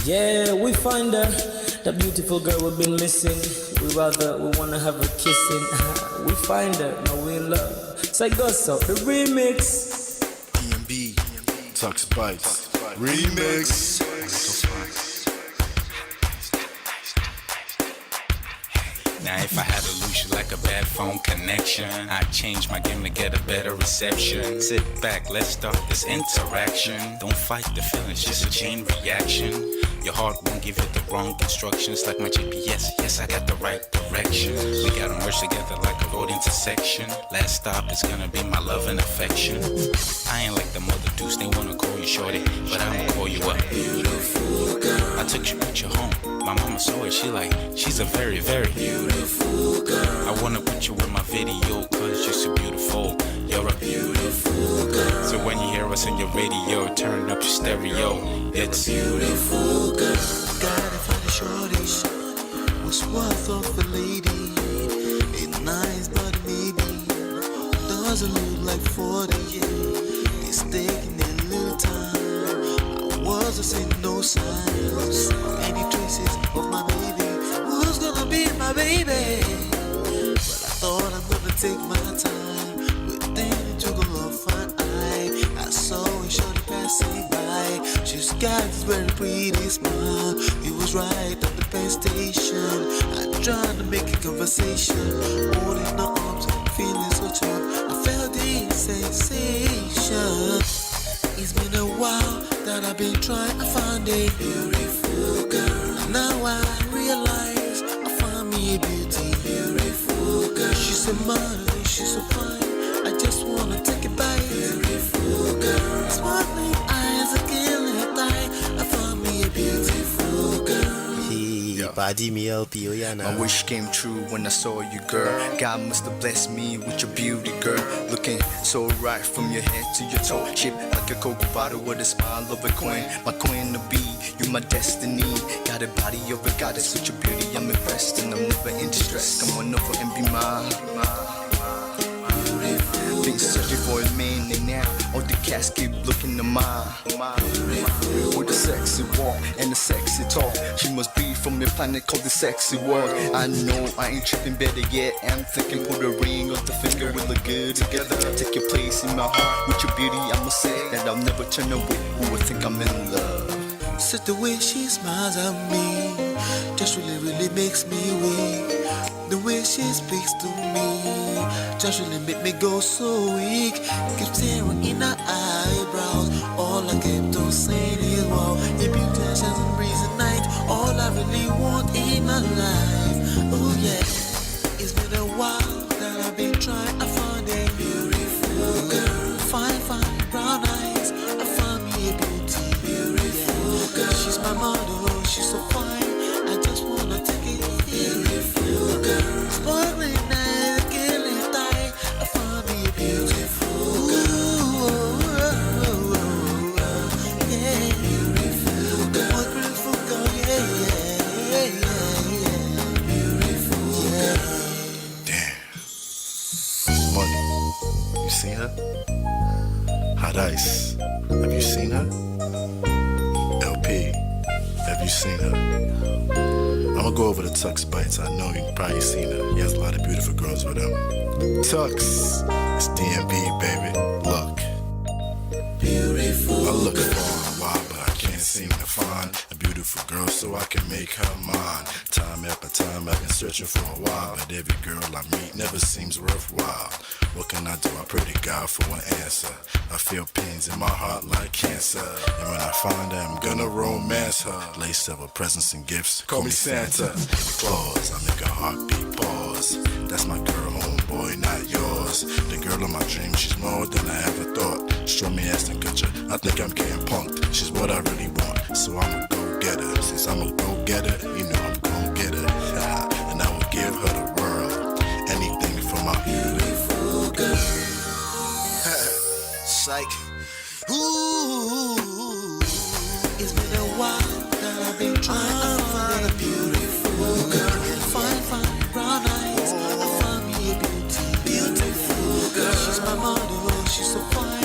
Yeah, we find her, the beautiful girl we've been missing. We wanna have her kissing. We find her, now we in love. Psychoso, the remix. DMB, Tux Bites, remix. Now if I had to lose you like a bad phone connection, I'd change my game to get a better reception. Sit back, let's start this interaction. Don't fight the feelings, just a chain reaction. Your heart won't give you the wrong instructions. Like my GPS, yes I got the right direction. We gotta merge together like a road intersection. Last stop is gonna be my love and affection. I ain't like the mother dudes, they wanna call you shorty, but I'ma call you a beautiful girl. I took your picture home, my mama saw it, she's a very, very beautiful girl. I wanna put you in my video, cause you're so beautiful. You're a beautiful girl. So when you hear us on your radio, turn up your stereo. It's beautiful girl. Gotta find a shorty who's worth of a lady. It's nice but maybe doesn't look like 40. It's taking a little time. I wasn't seeing no signs, any traces of my baby. Who's gonna be my baby? But I thought I'm gonna take my time within to go off an eye. I saw a shorty passing by. She's got this very pretty smile. It was right at the bus station. I tried to make a conversation, holding her arms, feeling so charmed. I felt the sensation. It's been a while that I've been trying to find a beautiful girl. And now I realize I found me a beautiful girl. She's a model, she's so fine. I just wanna take it by. Beautiful girl, sparkling eyes, a killing eye. I found me a beautiful girl. My wish came true when I saw you, girl. God must have blessed me with your beauty, girl. Looking so right from your head to your toe, shaped like a Coke bottle with a smile of a queen. My queen to be, you my destiny. Got a body of a goddess with your beauty. I'm impressed and I'm never in distress. Come on over and be mine. Been searching for a man and now all the cats keep looking to mine. With a sexy walk and a sexy talk, she must be from a planet called the sexy world. I know I ain't tripping, better yet I'm thinking put a ring on the finger, we look good together. Take your place in my heart with your beauty. I'ma say that I'll never turn away. Who would think I'm in love? Such the way she smiles at me just really makes me weak. The way she speaks to me just really make me go so weak. Keep staring in her eyebrows. All I kept on saying is wow. If you touch as a breeze at night, all I really want in my life. Oh yeah, it's been a while that I've been trying to find a beautiful girl. Fine brown eyes. I found me a beautiful girl. She's my model, she's so fine. I just wanna take it. Beautiful girl, sparkling eyes, killing tie. I found me a beautiful girl. Yeah, beautiful girl, beautiful girl. Yeah. Beautiful. Have you seen her? I'm gonna go over to Tux Bites. I know you've probably seen her. He has a lot of beautiful girls with him. Tux, it's DMB, baby. Look. I look for a while, but I can't seem to find a beautiful girl so I can make her mine. Time after time I've been searching for a while, but every girl I meet never seems worthwhile. What can I do? I pray to God for an answer. I feel pains in my heart like cancer, and when I find her, I'm gonna romance her. Lace up with presents and gifts, call me Santa. Claus, I make a heartbeat pause. That's my girl, homeboy, not yours. The girl of my dreams, she's more than I ever thought. Show me ass and picture, I think I'm getting punked. She's what I really want, so I'ma go get her. Since I'm a go getter, you know I'm gon' get her. And I will give her the world, anything for my beautiful girl. Psych. Ooh, it's been a while that I've been trying to find a beautiful girl. Fine, brown eyes. I found me a beautiful girl. She's my model, she's so fine. I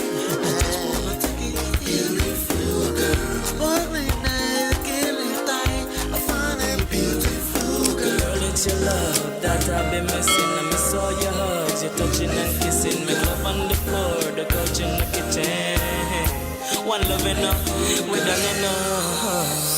just wanna take it. Beautiful girl. Sparkling eyes, killing time. I found a beautiful girl. Girl, it's your love that I've been missing. I miss all your hugs, your touching and kissing. Make love on the floor, the couch in the kitchen. One love enough, we done enough.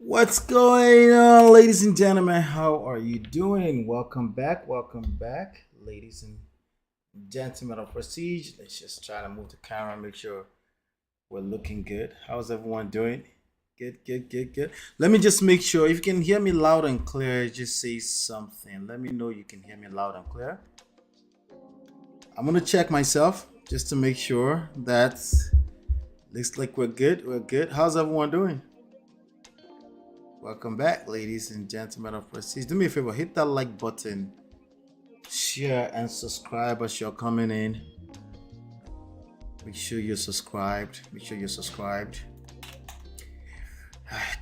What's going on, ladies and gentlemen? How are you doing? Welcome back, ladies and gentlemen of Prestige. Let's just try to move the camera, make sure we're looking good. How's everyone doing? Good. Let me just make sure, if you can hear me loud and clear, just say something. Let me know you can hear me loud and clear. I'm gonna check myself just to make sure that looks like we're good. How's everyone doing? Welcome back, ladies and gentlemen of Prestige. Do me a favor, hit that like button, share and subscribe as you're coming in. Make sure you're subscribed.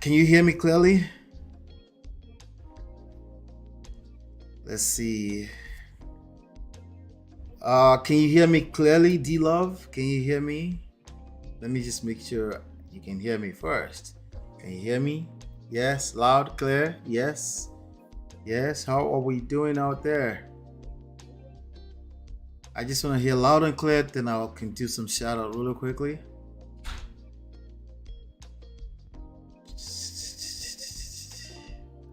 Can you hear me clearly? Let's see. Can you hear me clearly, D-Love? Can you hear me? Let me just make sure you can hear me first. Can you hear me? Yes, loud, clear. Yes. How are we doing out there? I just want to hear loud and clear, then I can do some shout out really quickly.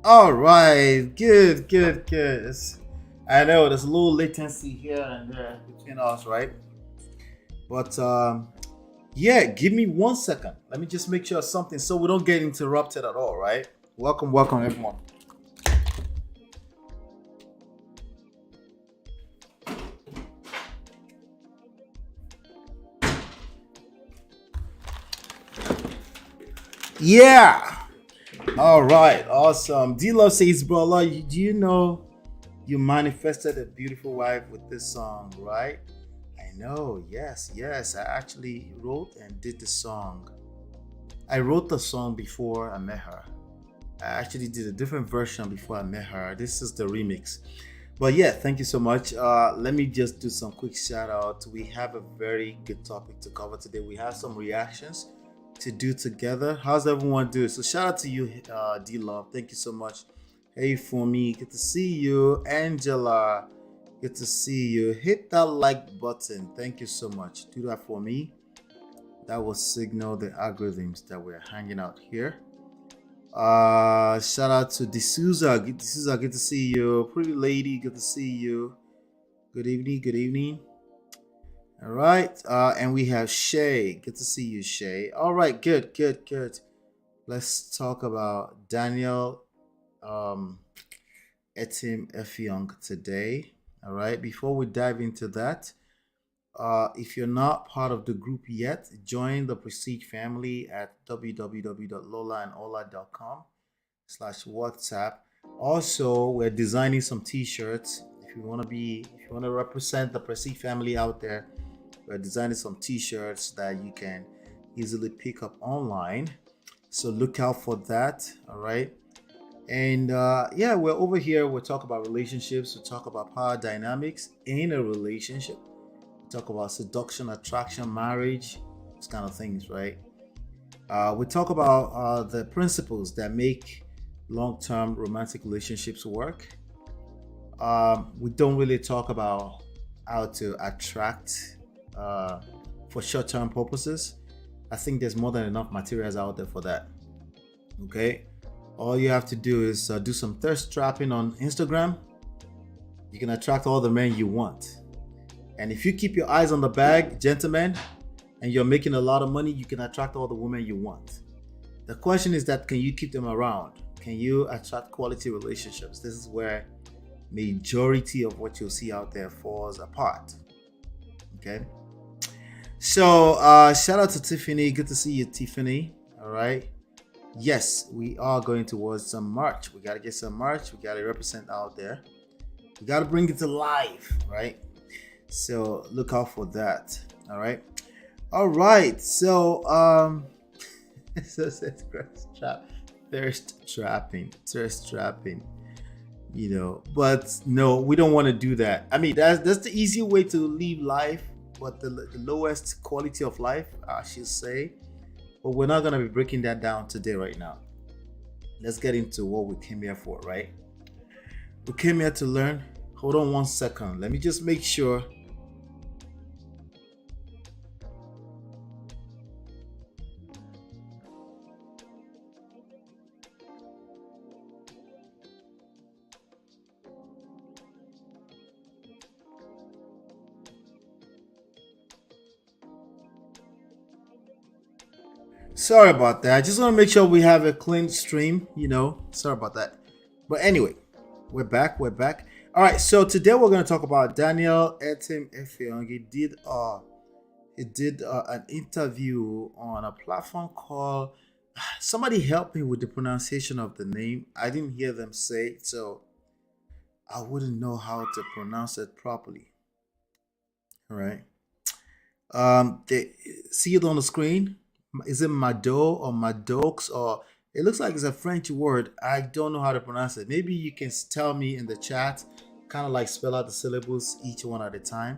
All right, good. I know there's a little latency here and there between us, right? But yeah, give me 1 second. Let me just make sure something so we don't get interrupted at all, right? Welcome everyone. Yeah. All right, awesome. D-Love says, bro, do you know you manifested a beautiful wife with this song, right? I know, yes. I actually wrote and did the song. I wrote the song before I met her. I actually did a different version before I met her. This is the remix. But yeah, thank you so much. Let me just do some quick shout out. We have a very good topic to cover today. We have some reactions to do together. How's everyone doing? So shout out to you, D-Love. Thank you so much. Hey, for me, good to see you. Angela, good to see you. Hit that like button. Thank you so much. Do that for me. That will signal the algorithms that we're hanging out here. Shout out to D'Souza. D'Souza, good to see you. Pretty lady, good to see you. Good evening. All right. And we have Shay. Good to see you, Shay. All right, good. Let's talk about Daniel ETIM-EFFIONG today. All right. Before we dive into that, If you're not part of the group yet, join the Prestige family at www.lolaandola.com/WhatsApp. Also, we're designing some t-shirts. If you want to represent the Prestige family out there, we're designing some t-shirts that you can easily pick up online. So look out for that. All right. And yeah, we're over here. We'll talk about relationships. We'll talk about power dynamics in a relationship. We'll talk about seduction, attraction, marriage, those kind of things, right? We talk about the principles that make long-term romantic relationships work. We don't really talk about how to attract for short-term purposes. I think there's more than enough materials out there for that. Okay, all you have to do is do some thirst trapping on Instagram. You can attract all the men you want. And if you keep your eyes on the bag, gentlemen, and you're making a lot of money, you can attract all the women you want. The question is that, can you keep them around? Can you attract quality relationships? This is where majority of what you'll see out there falls apart. Okay. So shout out to Tiffany. Good to see you, Tiffany. All right. Yes, we are going towards some merch. We got to get some merch. We got to represent out there. We got to bring it to life, right? So look out for that. All right. All right. So thirst trapping, you know, but no, we don't want to do that. I mean, that's the easy way to live life, but the lowest quality of life, I should say. But we're not going to be breaking that down today, right now. Let's get into what we came here for, right? We came here to learn. Hold on 1 second. Let me just make sure. Sorry about that. I just want to make sure we have a clean stream, you know. Sorry about that. But anyway, we're back. All right, so today we're going to talk about Daniel ETIM-EFFIONG. He did an interview on a platform called, somebody help me with the pronunciation of the name. I didn't hear them say it, so I wouldn't know how to pronounce it properly. All right. They see it on the screen. Is it Mado or Madox, or it looks like it's a French word. I don't know how to pronounce it. Maybe you can tell me in the chat, kind of like spell out the syllables each one at a time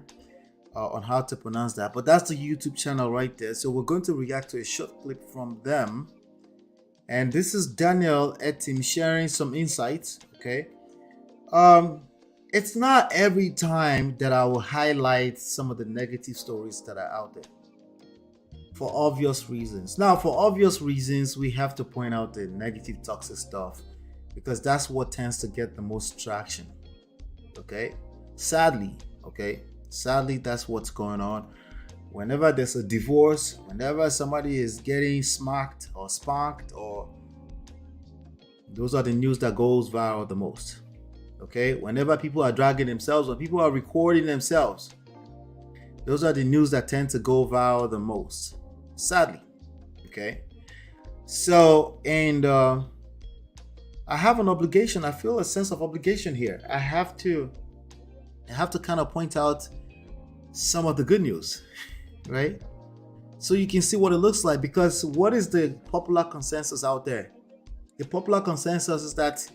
on how to pronounce that. But that's the YouTube channel right there. So we're going to react to a short clip from them. And this is Daniel Etim sharing some insights. Okay. It's not every time that I will highlight some of the negative stories that are out there, for obvious reasons. Now, for obvious reasons, we have to point out the negative, toxic stuff, because that's what tends to get the most traction. Okay? Sadly, that's what's going on. Whenever there's a divorce, whenever somebody is getting smacked or spanked, or those are the news that goes viral the most. Okay? Whenever people are dragging themselves, when people are recording themselves, those are the news that tend to go viral the most. Sadly. Okay. So, and I have an obligation. I feel a sense of obligation here. I have to kind of point out some of the good news, right? So you can see what it looks like, because what is the popular consensus out there? The popular consensus is that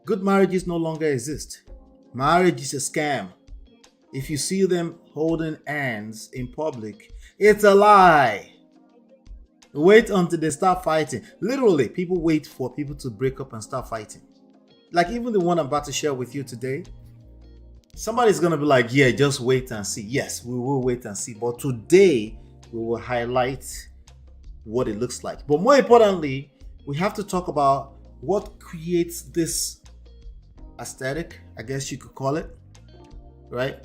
good marriages no longer exist. Marriage is a scam. If you see them holding hands in public, it's a lie. Wait until they start fighting. Literally, people wait for people to break up and start fighting. Like even the one I'm about to share with you today, somebody's going to be like, yeah, just wait and see. Yes, we will wait and see. But today, we will highlight what it looks like. But more importantly, we have to talk about what creates this aesthetic, I guess you could call it, right?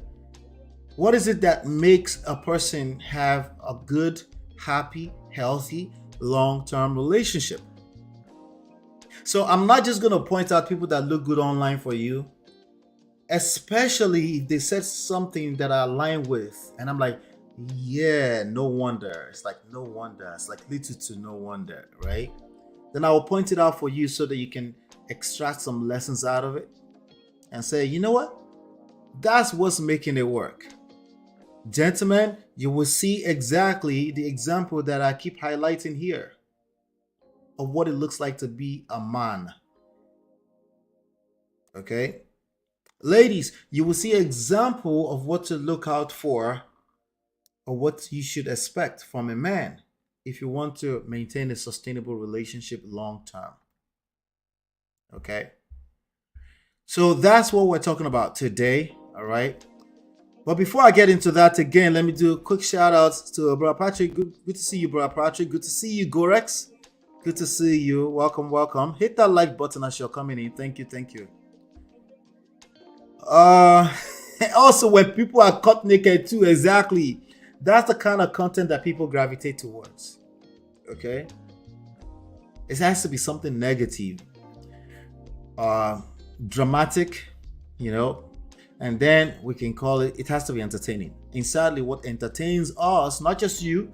What is it that makes a person have a good, happy, healthy, long-term relationship? So I'm not just going to point out people that look good online for you, especially if they said something that I align with. And I'm like, Yeah, no wonder. It's like no wonder. It's like little to no wonder, right? Then I will point it out for you so that you can extract some lessons out of it and say, you know what? That's what's making it work. Gentlemen, you will see exactly the example that I keep highlighting here of what it looks like to be a man. Okay? Ladies, you will see an example of what to look out for or what you should expect from a man if you want to maintain a sustainable relationship long term. Okay? So that's what we're talking about today, all right? But before I get into that again, let me do a quick shout out to Brother Patrick. Good to see you, Brother Patrick. Good to see you, Gorex. Good to see you. Welcome, welcome. Hit that like button as you're coming in. Thank you, thank you. Also, when people are cut naked too, exactly. That's the kind of content that people gravitate towards. Okay? It has to be something negative, dramatic, and then we can call it has to be entertaining. And sadly, what entertains us, not just you,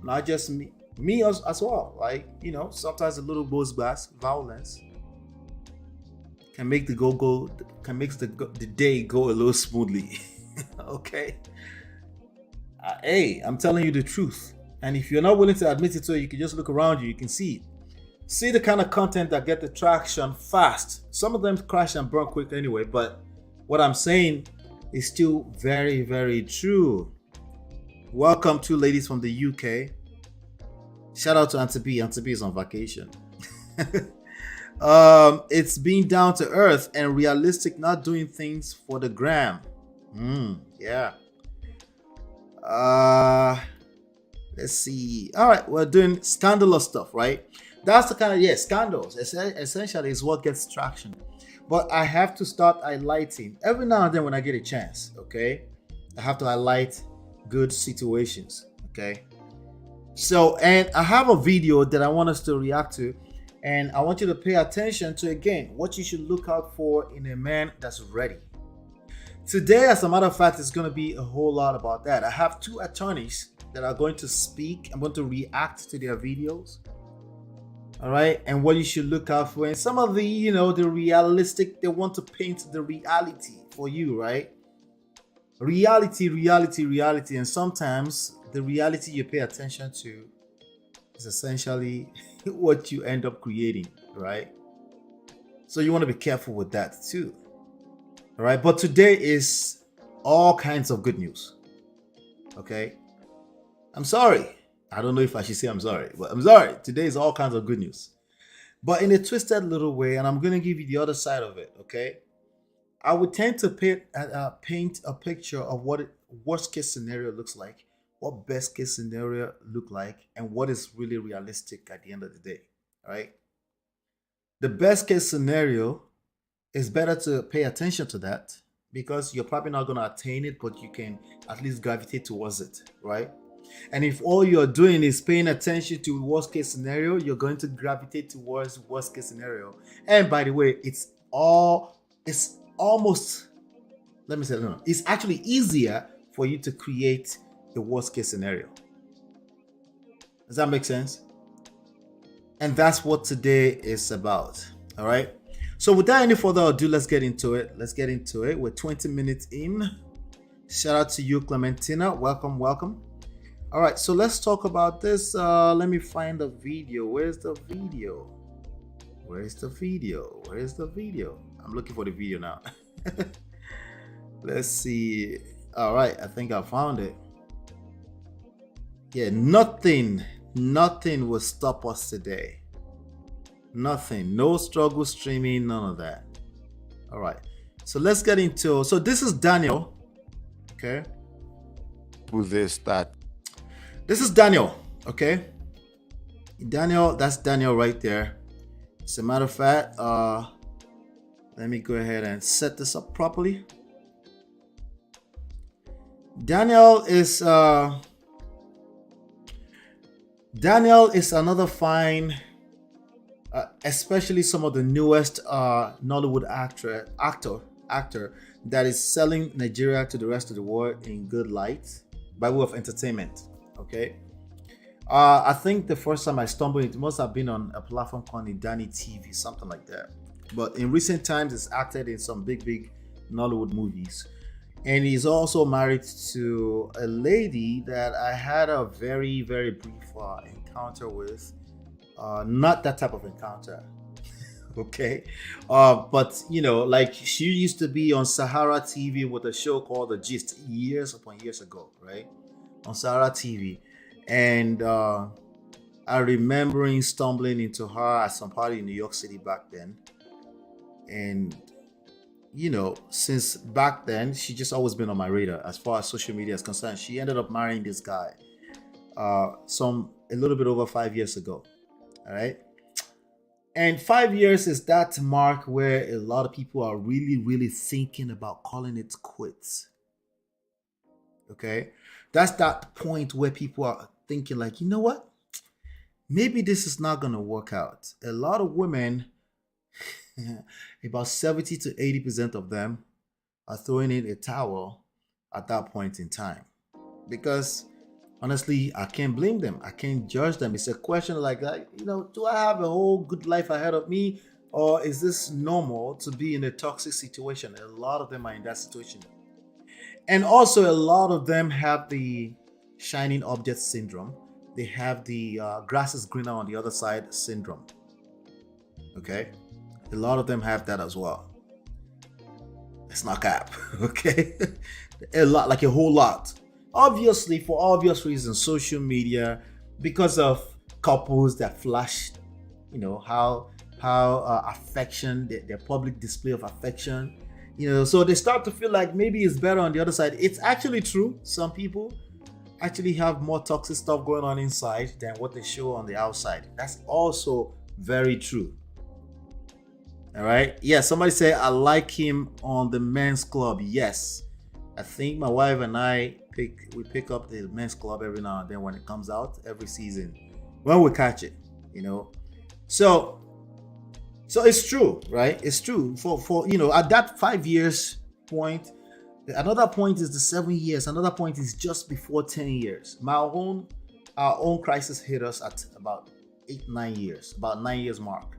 not just me as well, like, sometimes a little buzz violence can make the day go a little smoothly. Okay? Hey, I'm telling you the truth. And if you're not willing to admit it, so you can just look around you, you can see it. See the kind of content that get the traction fast. Some of them crash and burn quick anyway, but what I'm saying is still very, very true. Welcome to ladies from the UK. Shout out to Auntie B. Auntie B is on vacation. It's being down to earth and realistic, not doing things for the gram. Yeah. Let's see. All right, we're doing scandalous stuff, right? That's the kind of, scandals essentially is what gets traction. But I have to start highlighting every now and then when I get a chance, okay? I have to highlight good situations, okay? So, and I have a video that I want us to react to, and I want you to pay attention to, again, what you should look out for in a man that's ready. Today, as a matter of fact, it's going to be a whole lot about that. I have two attorneys that are going to speak. I'm going to react to their videos. All right, and what you should look out for, and some of the, the realistic, they want to paint the reality for you, right? Reality, and sometimes the reality you pay attention to is essentially what you end up creating, right? So you want to be careful with that too. All right, but today is all kinds of good news. Okay, I'm sorry. I don't know if I should say I'm sorry, but I'm sorry. Today is all kinds of good news, but in a twisted little way, and I'm going to give you the other side of it, okay? I would tend to paint a picture of what worst case scenario looks like, what best case scenario look like, and what is really realistic at the end of the day, all right? The best case scenario is better to pay attention to that because you're probably not going to attain it, but you can at least gravitate towards it, right? And if all you're doing is paying attention to worst case scenario, you're going to gravitate towards worst case scenario. And by the way, it's actually easier for you to create the worst case scenario. Does that make sense? And that's what today is about. All right. So without any further ado, let's get into it. We're 20 minutes in. Shout out to you, Clementina. Welcome. All right, so let's talk about this. Let me find the video. Where's the video? I'm looking for the video now. Let's see. All right, I think I found it. Yeah, nothing will stop us today. Nothing. No struggle streaming, none of that. All right, so let's get into. So this is Daniel. Okay. Who's this? This is Daniel, okay? That's Daniel right there. As a matter of fact, let me go ahead and set this up properly. Daniel is another fine, especially some of the newest Nollywood actor that is selling Nigeria to the rest of the world in good light. by way of entertainment. Okay. I think the first time I stumbled into it must have been on a platform called Idani TV, something like that. But in recent times, it's acted in some big Nollywood movies. And he's also married to a lady that I had a very brief encounter with. Not that type of encounter. Okay. But like she used to be on Sahara TV with a show called The Gist years upon years ago, right? On Sahara TV. And I remembering stumbling into her at some party in New York City back then. And since back then, she just always been on my radar as far as social media is concerned. She ended up marrying this guy a little bit over 5 years ago. All right. And 5 years is that mark where a lot of people are really thinking about calling it quits. Okay. That's that point where people are thinking like, you know what? Maybe this is not going to work out. A lot of women, about 70 to 80% of them are throwing in a towel at that point in time. Because honestly, I can't blame them. I can't judge them. It's a question like that, do I have a whole good life ahead of me? Or is this normal to be in a toxic situation? A lot of them are in that situation. And also a lot of them have the shining object syndrome. They have the grass is greener on the other side syndrome. Okay? A lot of them have that as well. It's not cap. Okay? A lot, like a whole lot. Obviously, for obvious reasons, social media, because of couples that flash, how affection, their public display of affection, so they start to feel like maybe it's better on the other side. It's actually true. Some people actually have more toxic stuff going on inside than what they show on the outside. That's also very true. All right. Yeah. Somebody say I like him on the men's club. Yes. I think my wife and I pick up the men's club every now and then when it comes out every season when we catch it. So it's true, right? It's true for at that 5 years point. Another point is the 7 years. Another point is just before 10 years. Our own crisis hit us at about 8-9 years, about 9 years mark.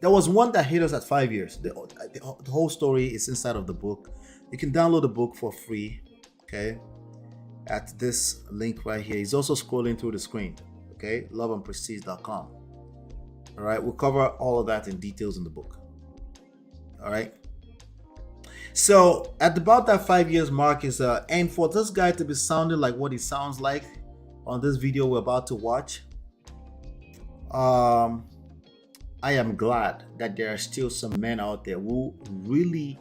There was one that hit us at 5 years. The whole story is inside of the book. You can download the book for free, okay, at this link right here. He's also scrolling through the screen, okay, loveandprestige.com. All right, we'll cover all of that in details in the book. All right. So at about that 5 years mark is and for this guy to be sounding like what he sounds like on this video we're about to watch, I am glad that there are still some men out there who really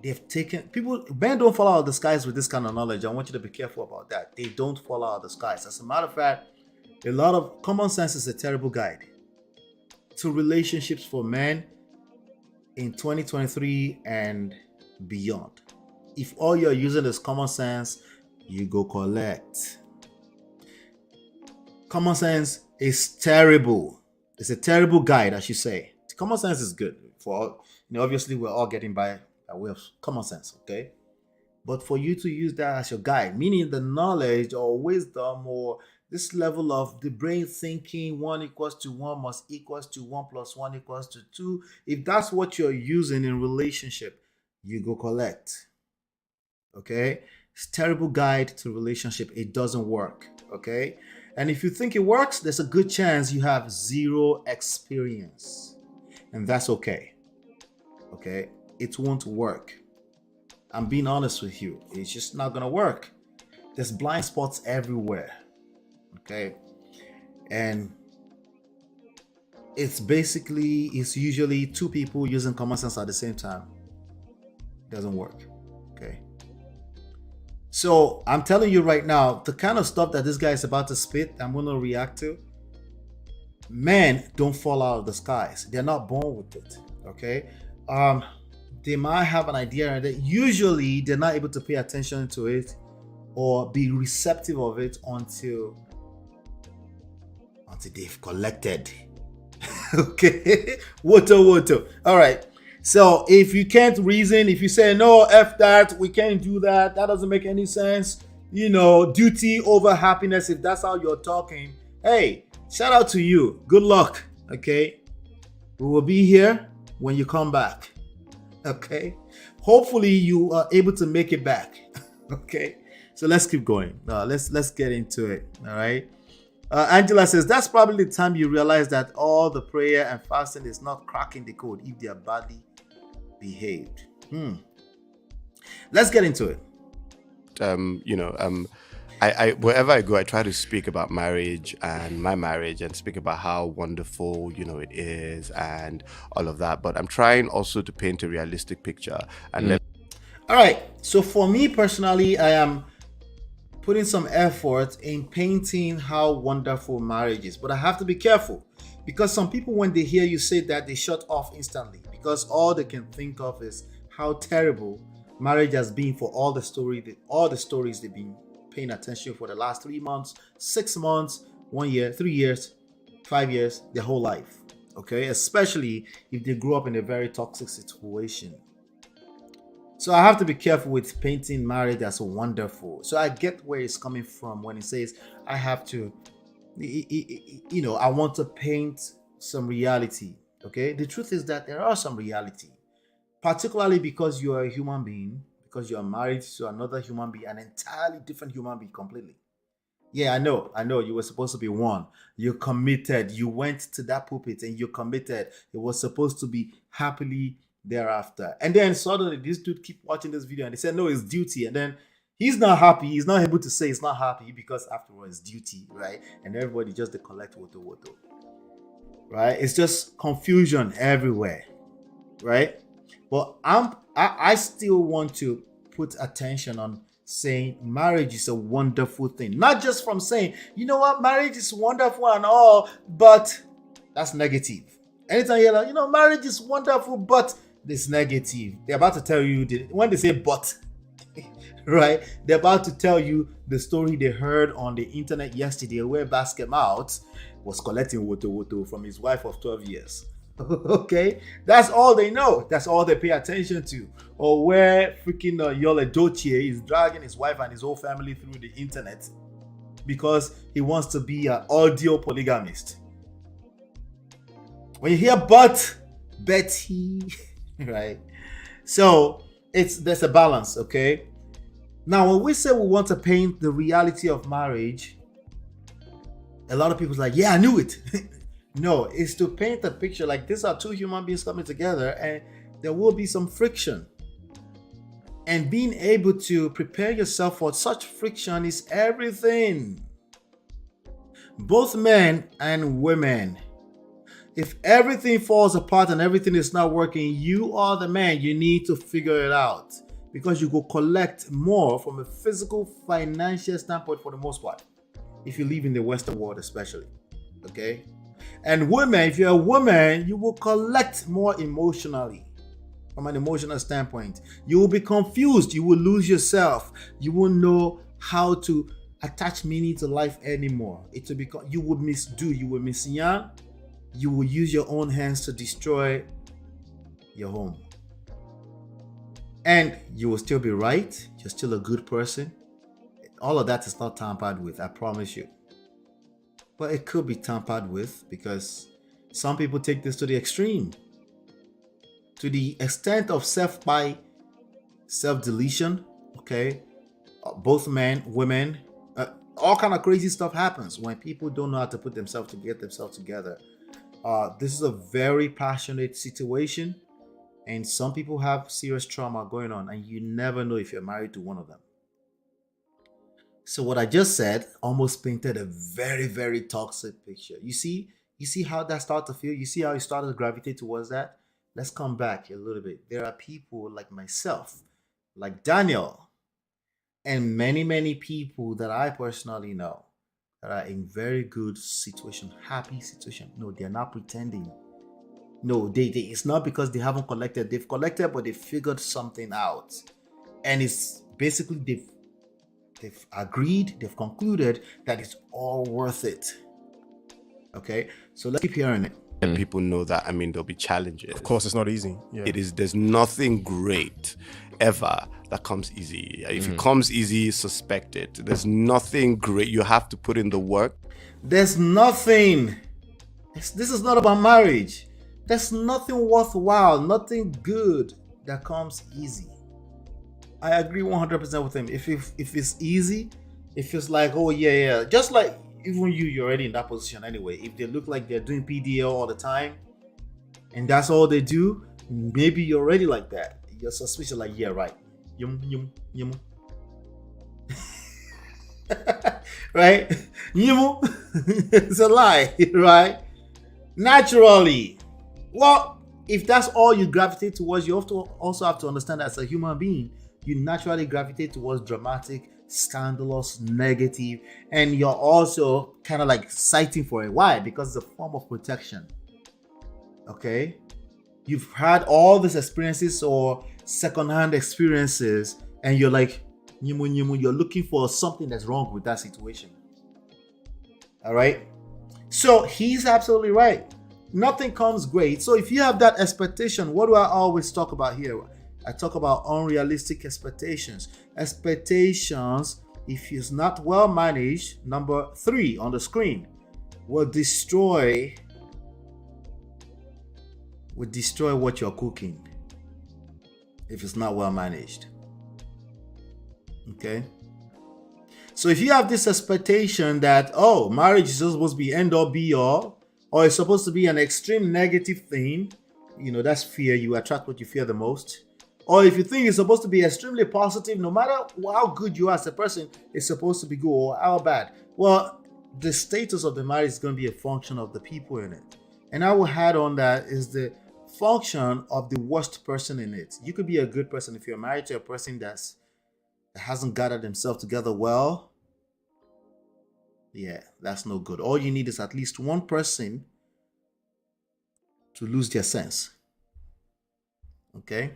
men don't fall out of the skies with this kind of knowledge. I want you to be careful about that. They don't fall out of the skies. As a matter of fact, a lot of common sense is a terrible guide to relationships for men in 2023 and beyond. If all you're using is common sense, you go collect. Common sense is terrible. It's a terrible guide, I should say. Common sense is good for all, obviously we're all getting by way of common sense, okay? But for you to use that as your guide, meaning the knowledge or wisdom or this level of the brain thinking 1 equals to 1 must equals to 1 plus 1 equals to 2. If that's what you're using in relationship, you go collect. Okay? It's a terrible guide to relationship. It doesn't work. Okay? And if you think it works, there's a good chance you have zero experience. And that's okay. Okay? It won't work. I'm being honest with you. It's just not going to work. There's blind spots everywhere. Okay, and it's usually two people using common sense at the same time. It doesn't work. Okay, so I'm telling you right now, the kind of stuff that this guy is about to spit, I'm going to react to. Men don't fall out of the skies. They're not born with it. Okay, they might have an idea, and usually they're not able to pay attention to it or be receptive of it until they've collected. Okay, water. All right. So if you can't reason, if you say no, F that, we can't do that, that doesn't make any sense, duty over happiness, if that's how you're talking, hey, shout out to you. Good luck. Okay. We will be here when you come back. Okay. Hopefully you are able to make it back. Okay. So let's keep going. Let's get into it. All right. Angela says that's probably the time you realize that all the prayer and fasting is not cracking the code if they are badly behaved. Let's get into it. I wherever I go, I try to speak about marriage and my marriage and speak about how wonderful, it is and all of that. But I'm trying also to paint a realistic picture and All right. So for me personally, I am putting some effort in painting how wonderful marriage is. But I have to be careful because some people, when they hear you say that, they shut off instantly because all they can think of is how terrible marriage has been for all the stories they've been paying attention for the last 3 months, 6 months, 1 year, 3 years, 5 years, their whole life. Okay, especially if they grew up in a very toxic situation. So I have to be careful with painting marriage as wonderful. So I get where it's coming from when it says I have to, I want to paint some reality. Okay, the truth is that there are some reality, particularly because you are a human being, because you are married to another human being, an entirely different human being completely. Yeah, I know. You were supposed to be one. You committed. You went to that pulpit and you committed. It was supposed to be happily thereafter. And then suddenly this dude keep watching this video and they said, no, it's duty. And then he's not happy. He's not able to say he's not happy because after all, it's duty, right? And everybody just collect woto, right? It's just confusion everywhere, right? But I still want to put attention on saying marriage is a wonderful thing. Not just from saying, you know what, marriage is wonderful and all, but that's negative. Anytime you're like, marriage is wonderful, but this negative. They're about to tell you, when they say but, right? They're about to tell you the story they heard on the internet yesterday where Basket Mouth was collecting woto from his wife of 12 years. Okay, that's all they know. That's all they pay attention to. Or where freaking Yole Dochie is dragging his wife and his whole family through the internet because he wants to be an audio polygamist. When you hear but Betty, right? So there's a balance, okay? Now, when we say we want to paint the reality of marriage, a lot of people's like, yeah, I knew it. No, it's to paint a picture like these are two human beings coming together and there will be some friction. And being able to prepare yourself for such friction is everything. Both men and women. If everything falls apart and everything is not working, you are the man. You need to figure it out because you go collect more from a physical, financial standpoint for the most part. If you live in the Western world especially, okay? And women, if you're a woman, you will collect more emotionally from an emotional standpoint. You will be confused. You will lose yourself. You won't know how to attach meaning to life anymore. It will become, you will misdo, you will misyan. You will use your own hands to destroy your home. And you will still be right. You're still a good person. All of that is not tampered with, I promise you. But it could be tampered with because some people take this to the extreme. To the extent of self-deletion, okay? Both men, women, all kind of crazy stuff happens when people don't know how to put themselves to get themselves together. This is a very passionate situation and some people have serious trauma going on and you never know if you're married to one of them. So what I just said almost painted a very, very toxic picture. You see how that started to feel? You see how you started to gravitate towards that? Let's come back a little bit. There are people like myself, like Daniel, and many, many people that I personally know that are in very good situation, happy situation. No, they're not pretending. No, it's not because they haven't collected. They've collected, but they figured something out. And it's basically they've agreed, they've concluded that it's all worth it. Okay, so let's keep hearing it. let people know that, I mean, there'll be challenges. Of course, it's not easy. Yeah. There's nothing great ever that comes easy. If it comes easy, suspect it. There's nothing great. You have to put in the work. There's nothing. This is not about marriage. There's nothing worthwhile, nothing good that comes easy. I agree 100% with him. If it's easy, if it's like, oh yeah, just like even you're already in that position anyway. If they look like they're doing PDL all the time, and that's all they do, maybe you're already like that. You're suspicious, like, yeah, right. Yum. Right? It's a lie, right? Naturally. Well, if that's all you gravitate towards, you also have to understand that as a human being, you naturally gravitate towards dramatic, scandalous, negative, and you're also kind of like citing for it. Why? Because it's a form of protection. Okay? You've had all these experiences or secondhand experiences, and you're like, you're looking for something that's wrong with that situation. All right? So he's absolutely right. Nothing comes great. So if you have that expectation, what do I always talk about here? I talk about unrealistic expectations. Expectations, if it's not well managed, number 3 on the screen, will destroy what you're cooking if it's not well managed. Okay? So if you have this expectation that, oh, marriage is supposed to be end all be all, or it's supposed to be an extreme negative thing, that's fear. You attract what you fear the most. Or if you think it's supposed to be extremely positive, no matter how good you are as a person, it's supposed to be good, or how bad. Well, the status of the marriage is going to be a function of the people in it. And I will add on that is the function of the worst person in it. You could be a good person if you're married to a person that hasn't gathered himself together well. Yeah, that's no good. All you need is at least one person to lose their sense. Okay?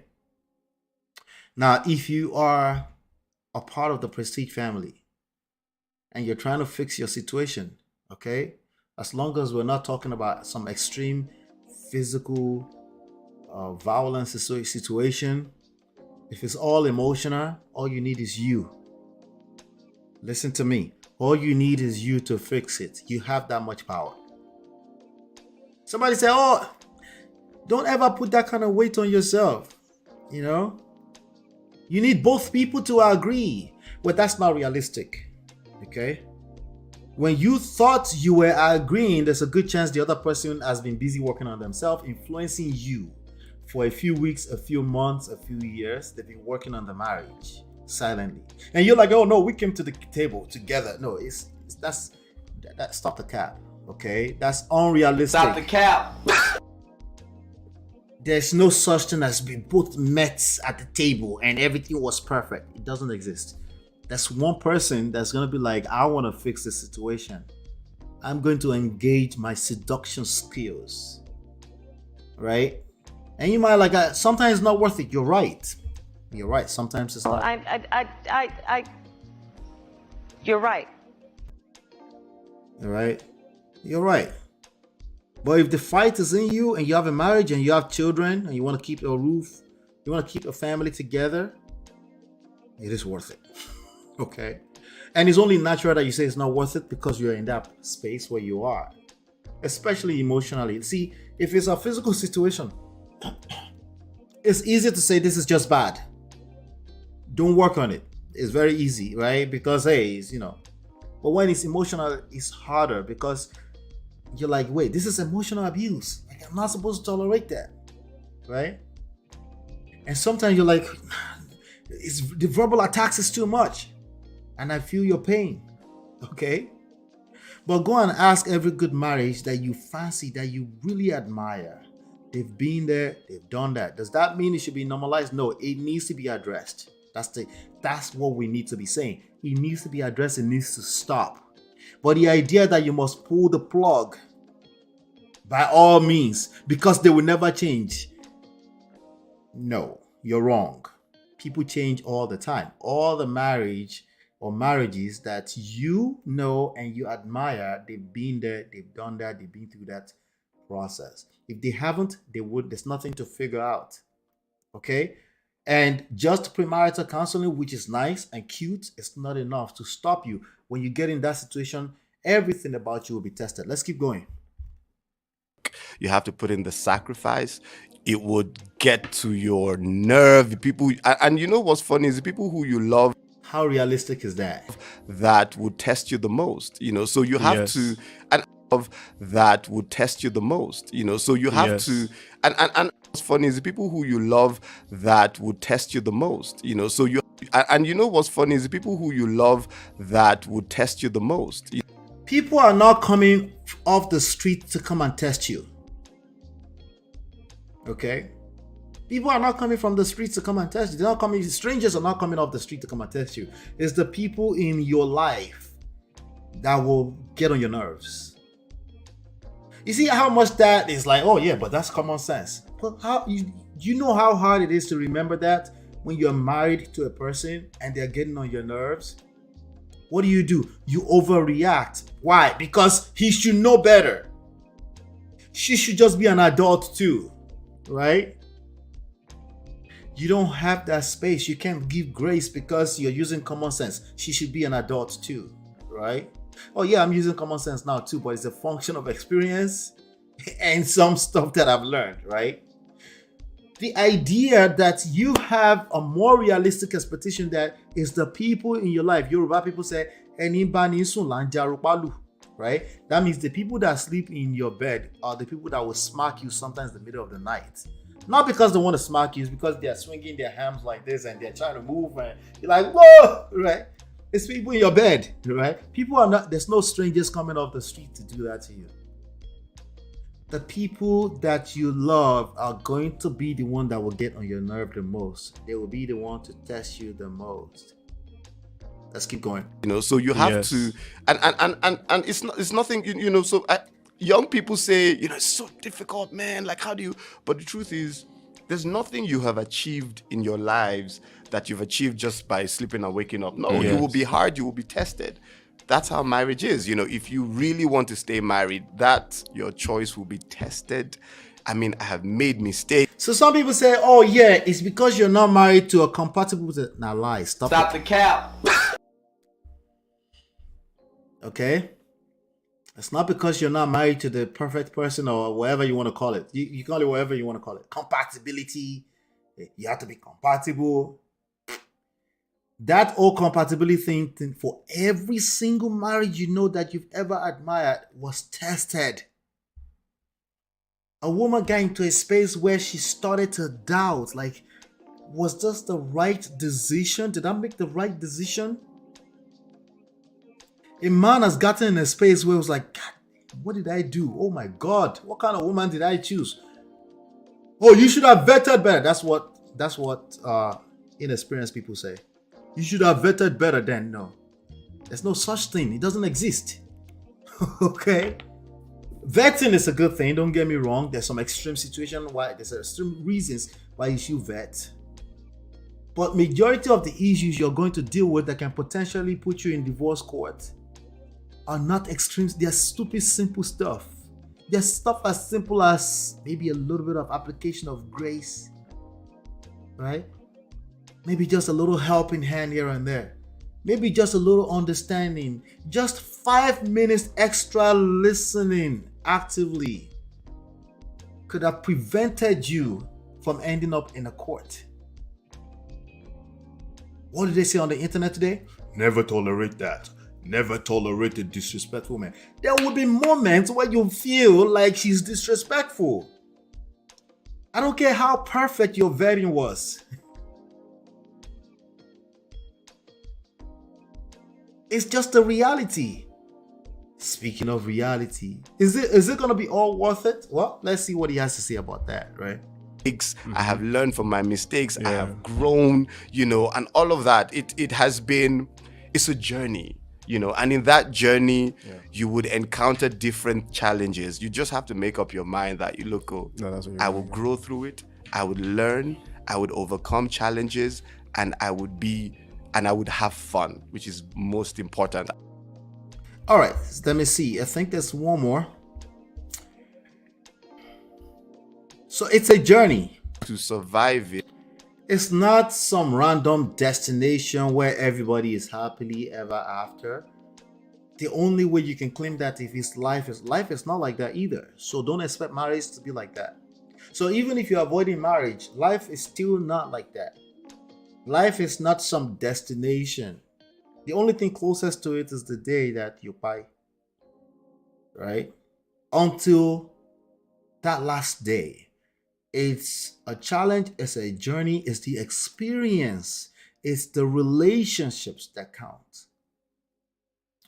Now, if you are a part of the Prestige family and you're trying to fix your situation, okay? As long as we're not talking about some extreme physical violence situation, if it's all emotional, all you need is you. Listen to me. All you need is you to fix it. You have that much power. Somebody say, oh, don't ever put that kind of weight on yourself. You need both people to agree. Well, that's not realistic. Okay? When you thought you were agreeing, there's a good chance the other person has been busy working on themselves, influencing you for a few weeks, a few months, a few years. They've been working on the marriage silently, and you're like, oh no, we came to the table together. No, that's stop the cap. Okay, that's unrealistic. Stop the cap. There's no such thing as we both met at the table and everything was perfect. It doesn't exist. That's one person that's gonna be like, I want to fix this situation. I'm going to engage my seduction skills, right? And you might like, sometimes it's not worth it. You're right. You're right. Sometimes it's not. You're right. All right. You're right. But if the fight is in you and you have a marriage and you have children and you want to keep a roof, you want to keep a family together, it is worth it. Okay. And it's only natural that you say it's not worth it because you're in that space where you are, especially emotionally. See, if it's a physical situation, it's easy to say this is just bad. Don't work on it. It's very easy, right? Because, hey, but when it's emotional, it's harder because you're like, wait, this is emotional abuse. Like, I'm not supposed to tolerate that, right? And sometimes you're like, the verbal attacks is too much. And I feel your pain, okay? But go and ask every good marriage that you fancy, that you really admire. They've been there, they've done that. Does that mean it should be normalized? No, it needs to be addressed. That's what we need to be saying. It needs to be addressed, it needs to stop. But the idea that you must pull the plug, by all means, because they will never change. No, you're wrong. People change all the time. All the marriages that you know and you admire, they've been there, they've done that, they've been through that. process. If they haven't, they would. There's nothing to figure out. Okay? And just premarital counseling, which is nice and cute, is not enough to stop you. When you get in that situation, everything about you will be tested. Let's keep going. You have to put in the sacrifice. It would get to your nerve. People, and you know what's funny is the people who you love How realistic is that? that would test you the most. So you have to, and of that would test you the most. So you have to, and what's funny is the people who you love that would test you the most. So you, and you know what's funny is the people who you love that would test you the most. People are not coming off the street to come and test you. Okay? People are not coming from the streets to come and test you. They're not coming, strangers are not coming off the street to come and test you. It's the people in your life that will get on your nerves. You see how much that is like, oh yeah, but that's common sense. But how you know how hard it is to remember that when you're married to a person and they're getting on your nerves? What do? You overreact. Why? Because he should know better. She should just be an adult too, right? You don't have that space. You can't give grace because you're using common sense. She should be an adult too, right? Oh yeah, I'm using common sense now too, but it's a function of experience and some stuff that I've learned, right? The idea that you have a more realistic expectation that is the people in your life. Yoruba people say, "Eni ba ni sun la n jaru palu," right? That means the people that sleep in your bed are the people that will smack you sometimes in the middle of the night. Not because they want to smack you, it's because they're swinging their hands like this and they're trying to move and you're like, whoa, right? It's people in your bed, right? People are not, there's no strangers coming off the street to do that to you. The people that you love are going to be the one that will get on your nerve the most. They will be the one to test you the most. Let's keep going. So you have to, and it's nothing, so young people say, it's so difficult, man. Like, how do you, but the truth is, there's nothing you have achieved in your lives that you've achieved just by sleeping and waking up. No, you will be hard, you will be tested. That's how marriage is. If you really want to stay married, your choice will be tested. I mean, I have made mistakes. So some people say, oh yeah, it's because you're not married to a compatible person. Nah, lie. Stop the cap. Okay? It's not because you're not married to the perfect person or whatever you want to call it. You call it whatever you want to call it. Compatibility. You have to be compatible. That whole compatibility thing for every single marriage that you've ever admired was tested. A woman got into a space where she started to doubt, like, was this the right decision? Did I make the right decision? A man has gotten in a space where it was like, God, what did I do? Oh my God, what kind of woman did I choose? Oh, you should have vetted better. That's what inexperienced people say. You should have vetted better then. No, there's no such thing. It doesn't exist. Okay? Vetting is a good thing. Don't get me wrong. There's some extreme situation why there's extreme reasons why you should vet. But majority of the issues you're going to deal with that can potentially put you in divorce court are not extremes. They're stupid, simple stuff. There's stuff as simple as maybe a little bit of application of grace, right? Maybe just a little helping hand here and there. Maybe just a little understanding. Just 5 minutes extra listening actively could have prevented you from ending up in a court. What did they say on the internet today? Never tolerate that. Never tolerate a disrespectful man. There will be moments where you feel like she's disrespectful. I don't care how perfect your vetting was. It's just a reality. Speaking of reality, is it going to be all worth it? Well, let's see what he has to say about that, right? I have learned from my mistakes. I have grown, and all of that. It's a journey, and in that journey, you would encounter different challenges. You just have to make up your mind that I will grow through it. I would learn. I would overcome challenges, and I would have fun, which is most important. All right, let me see. I think there's one more. So it's a journey. To survive it, It's not some random destination where everybody is happily ever after. The only way you can claim that if it's life is not like that either. So don't expect marriage to be like that. So even if you're avoiding marriage, life is still not like that. Life is not some destination. The only thing closest to it is the day that you buy. Right? Until that last day. It's a challenge, it's a journey, it's the experience, it's the relationships that count.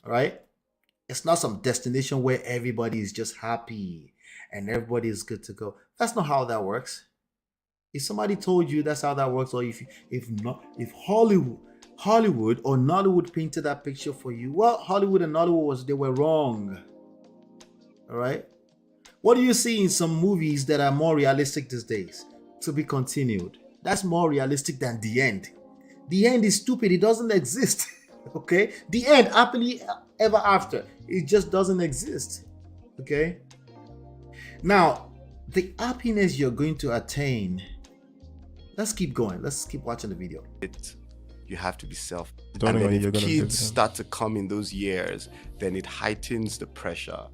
Right? It's not some destination where everybody is just happy and everybody is good to go. That's not how that works. If somebody told you that's how that works, or if Hollywood or Nollywood painted that picture for you, well, Hollywood and Nollywood they were wrong. All right? What do you see in some movies that are more realistic these days? To be continued. That's more realistic than the end. The end is stupid. It doesn't exist. Okay? The end, happily ever after. It just doesn't exist. Okay? Now, the happiness you're going to attain. Let's keep going. Let's keep watching the video. you have to be self. Don't And know then when you're if gonna kids live that. start to come in those years, then it heightens the pressure.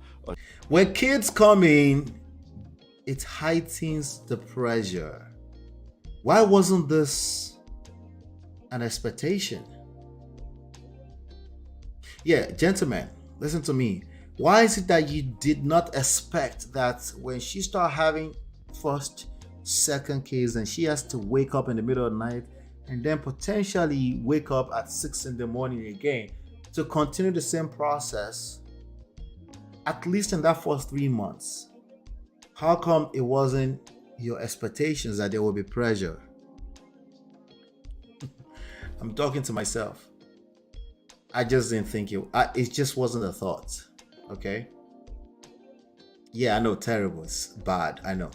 When kids come in, it heightens the pressure. Why wasn't this an expectation? Yeah, gentlemen, listen to me. Why is it that you did not expect that when she start having first, second kids and she has to wake up in the middle of the night and then potentially wake up at 6 in the morning again to continue the same process, at least in that first 3 months? How come it wasn't your expectations that there will be pressure? I'm talking to myself. I just didn't think it just wasn't a thought. Okay? Yeah, I know, terrible. It's bad. I know.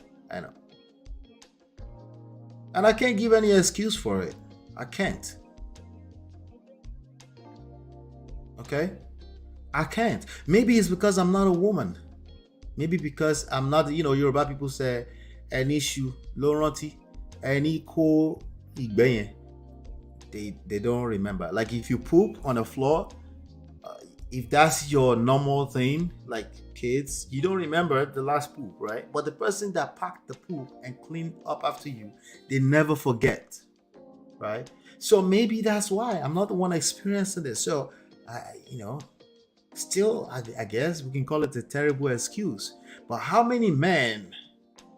And I can't give any excuse for it. I can't. Okay? I can't. Maybe it's because I'm not a woman. Maybe because I'm not, Yoruba people say, an issue, loranti, any ko igbeyen. They don't remember. Like if you poop on the floor, if that's your normal thing, like kids, you don't remember the last poop, right? But the person that packed the poop and cleaned up after you, they never forget, right? So maybe that's why I'm not the one experiencing this. So, still, I guess we can call it a terrible excuse. But how many men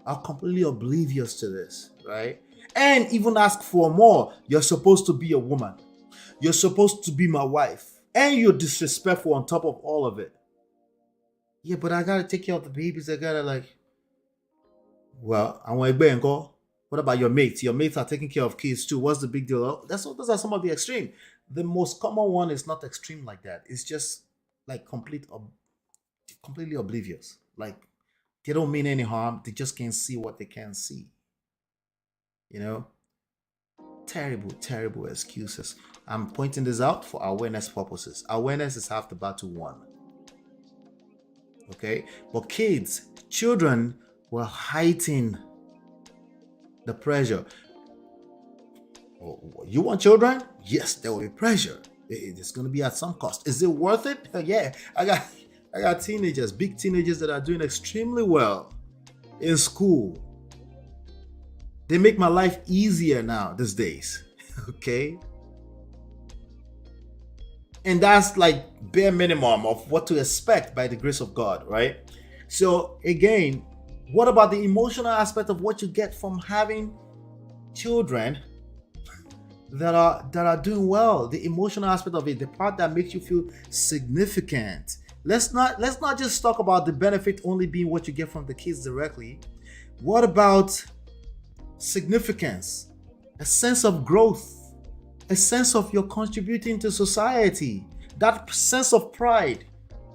are completely oblivious to this, right? And even ask for more. You're supposed to be a woman. You're supposed to be my wife. And you're disrespectful on top of all of it. Yeah, but I gotta take care of the babies. I gotta I want to go. What about your mates? Your mates are taking care of kids too. What's the big deal? Those are some of the extreme. The most common one is not extreme like that. It's just like completely oblivious. Like they don't mean any harm. They just can't see what they can't see. Terrible excuses. I'm pointing this out for awareness purposes. Awareness is half the battle won. Okay? But children will heighten the pressure. Oh, you want children? Yes, there will be pressure. It's going to be at some cost. Is it worth it? Yeah. I got teenagers, big teenagers that are doing extremely well in school. They make my life easier now these days. Okay? And that's like bare minimum of what to expect by the grace of God, right? So again, what about the emotional aspect of what you get from having children that are doing well? The emotional aspect of it, the part that makes you feel significant. Let's not just talk about the benefit only being what you get from the kids directly. What about significance, a sense of growth, a sense of you're contributing to society, that sense of pride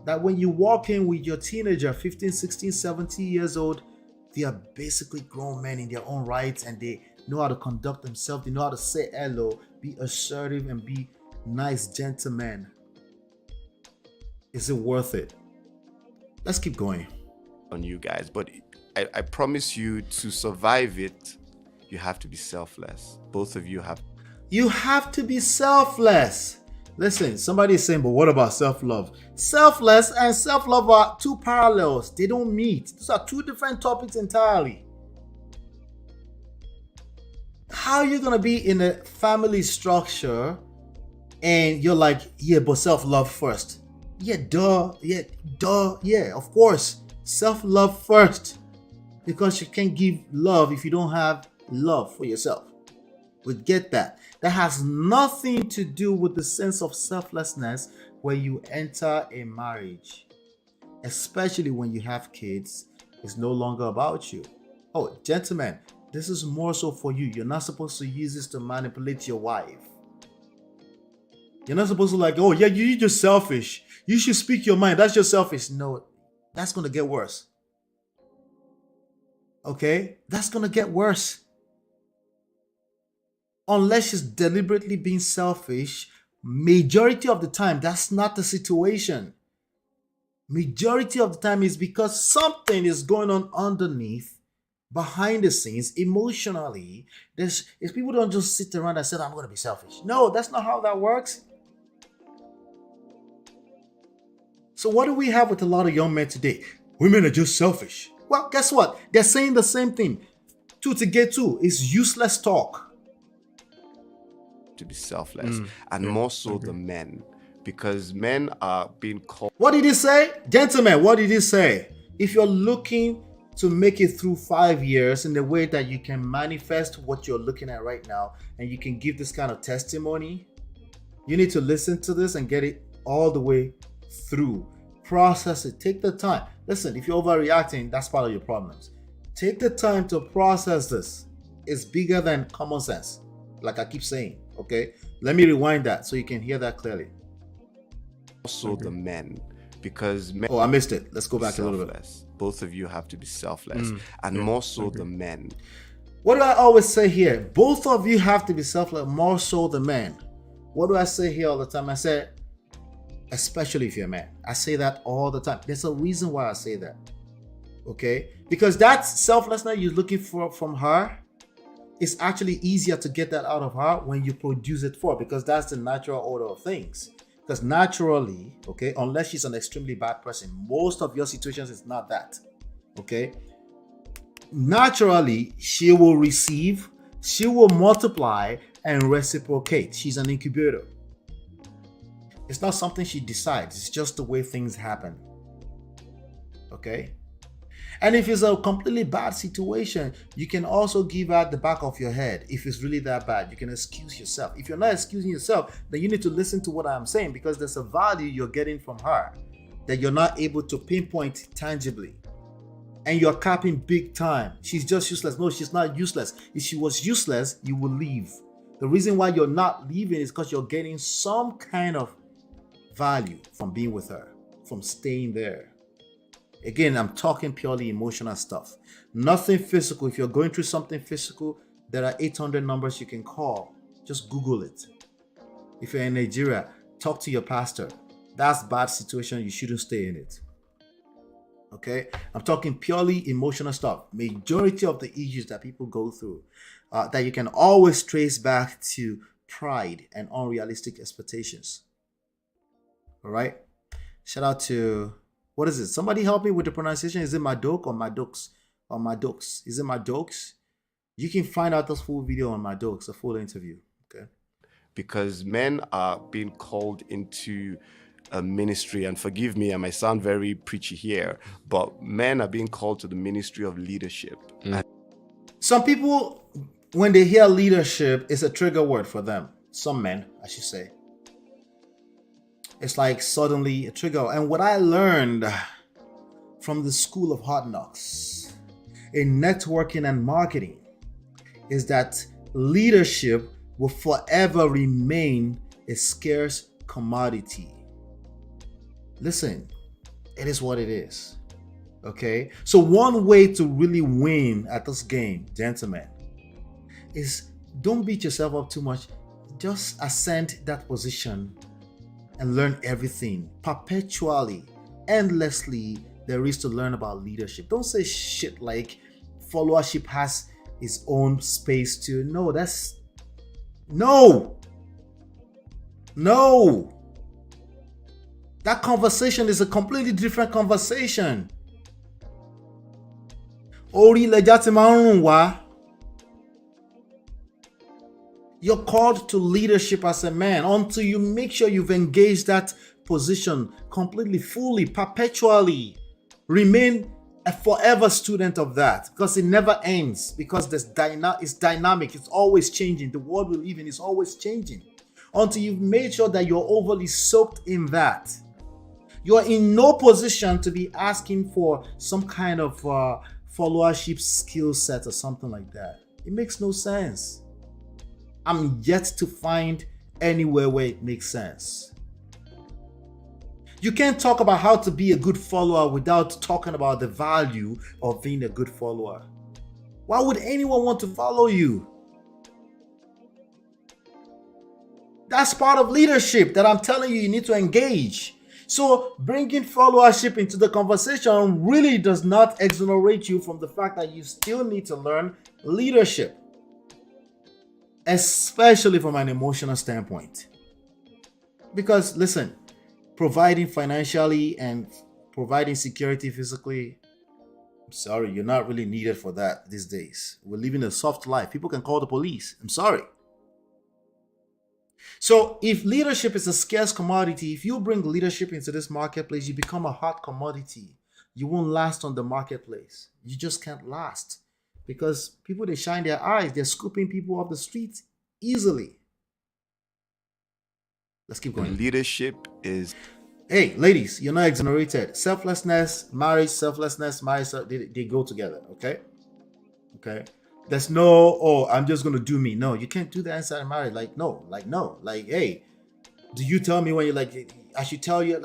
that when you walk in with your teenager, 15, 16, 17 years old, they are basically grown men in their own rights and they know how to conduct themselves, they know how to say hello, be assertive and be nice gentlemen. Is it worth it? Let's keep going. on you guys, but I promise you, to survive it, you have to be selfless. Both of you have. You have to be selfless. Listen, somebody is saying, but what about self-love? Selfless and self-love are two parallels. They don't meet. These are two different topics entirely. How are you going to be in a family structure and you're like, yeah, but self-love first? Yeah, duh. Yeah, of course. Self-love first. Because you can't give love if you don't have love for yourself. We get that. That has nothing to do with the sense of selflessness when you enter a marriage. Especially when you have kids. It's no longer about you. Oh, gentlemen, this is more so for you. You're not supposed to use this to manipulate your wife. You're not supposed to like, oh yeah, you're just selfish. You should speak your mind. That's just selfish. No, that's going to get worse. Okay? That's going to get worse. Unless she's deliberately being selfish, majority of the time, that's not the situation. Majority of the time is because something is going on underneath, behind the scenes, emotionally. There's people don't just sit around and say, I'm going to be selfish. No, that's not how that works. So what do we have with a lot of young men today? Women are just selfish. Well, guess what? They're saying the same thing. Two to get two is useless talk. To be selfless, and more so the men, because men are being called. What did he say? Gentlemen, what did he say? If you're looking to make it through 5 years in the way that you can manifest what you're looking at right now, and you can give this kind of testimony, you need to listen to this and get it all the way through. Process it. Take the time. Listen, if you're overreacting, that's part of your problems. Take the time to process this. It's bigger than common sense, like I keep saying. Okay, let me rewind that so you can hear that clearly. Also the men, because men. Oh, I missed it. Let's go back selfless. a little bit. Both of you have to be selfless, and more so the men. What do I always say here? Both of you have to be selfless, more so the men. What do I say here all the time? I say, especially if you're a man. I say that all the time. There's a reason why I say that. Okay, because that selflessness you're looking for from her, it's actually easier to get that out of her when you produce it for her, because that's the natural order of things. Because naturally, okay, unless she's an extremely bad person, most of your situations is not that. Okay, naturally she will receive, she will multiply and reciprocate. She's an incubator. It's not something she decides, it's just the way things happen. Okay. And if it's a completely bad situation, you can also give out the back of your head. If it's really that bad, you can excuse yourself. If you're not excusing yourself, then you need to listen to what I'm saying, because there's a value you're getting from her that you're not able to pinpoint tangibly. And you're capping big time. She's just useless. No, she's not useless. If she was useless, you will leave. The reason why you're not leaving is because you're getting some kind of value from being with her, from staying there. Again, I'm talking purely emotional stuff. Nothing physical. If you're going through something physical, there are 800 numbers you can call. Just Google it. If you're in Nigeria, talk to your pastor. That's bad situation. You shouldn't stay in it. Okay? I'm talking purely emotional stuff. Majority of the issues that people go through that you can always trace back to pride and unrealistic expectations. All right? Shout out to... What is it? Somebody help me with the pronunciation. Is it Madok or Madokes? Or Madokes? Is it Madokes? You can find out this full video on Madokes, a full interview. Okay. Because men are being called into a ministry, and forgive me, I might sound very preachy here, but men are being called to the ministry of leadership. Some people, when they hear leadership, it's a trigger word for them. Some men, I should say. It's like suddenly a trigger. And what I learned from the school of hard knocks in networking and marketing is that leadership will forever remain a scarce commodity. Listen, it is what it is. Okay? So one way to really win at this game, gentlemen, is don't beat yourself up too much. Just ascend that position and learn everything perpetually, endlessly, there is to learn about leadership. Don't say shit like followership has its own space too. No, that's no. That conversation is a completely different conversation. Orí lẹja ti máa ń rùn wá. You're called to leadership as a man until you make sure you've engaged that position completely, fully, perpetually. Remain a forever student of that, because it never ends, because it's dynamic, it's always changing. The world we live in is always changing. Until you've made sure that you're overly soaked in that, you're in no position to be asking for some kind of followership skill set or something like that. It makes no sense. I'm yet to find anywhere where it makes sense. You can't talk about how to be a good follower without talking about the value of being a good follower. Why would anyone want to follow you? That's part of leadership that I'm telling you need to engage. So bringing followership into the conversation really does not exonerate you from the fact that you still need to learn leadership, especially from an emotional standpoint. Because listen, providing financially and providing security physically, I'm sorry, you're not really needed for that these days. We're living a soft life. People can call the police. I'm sorry. So if leadership is a scarce commodity, if you bring leadership into this marketplace, you become a hot commodity. You won't last on the marketplace. You just can't last, because people, they shine their eyes. They're scooping people off the streets easily. Let's keep going. Leadership is... Hey, ladies, you're not exonerated. Selflessness, marriage, they go together, okay? Okay? There's no, oh, I'm just going to do me. No, you can't do that inside a marriage. No. Like, hey, do you tell me when you're like, I should tell you?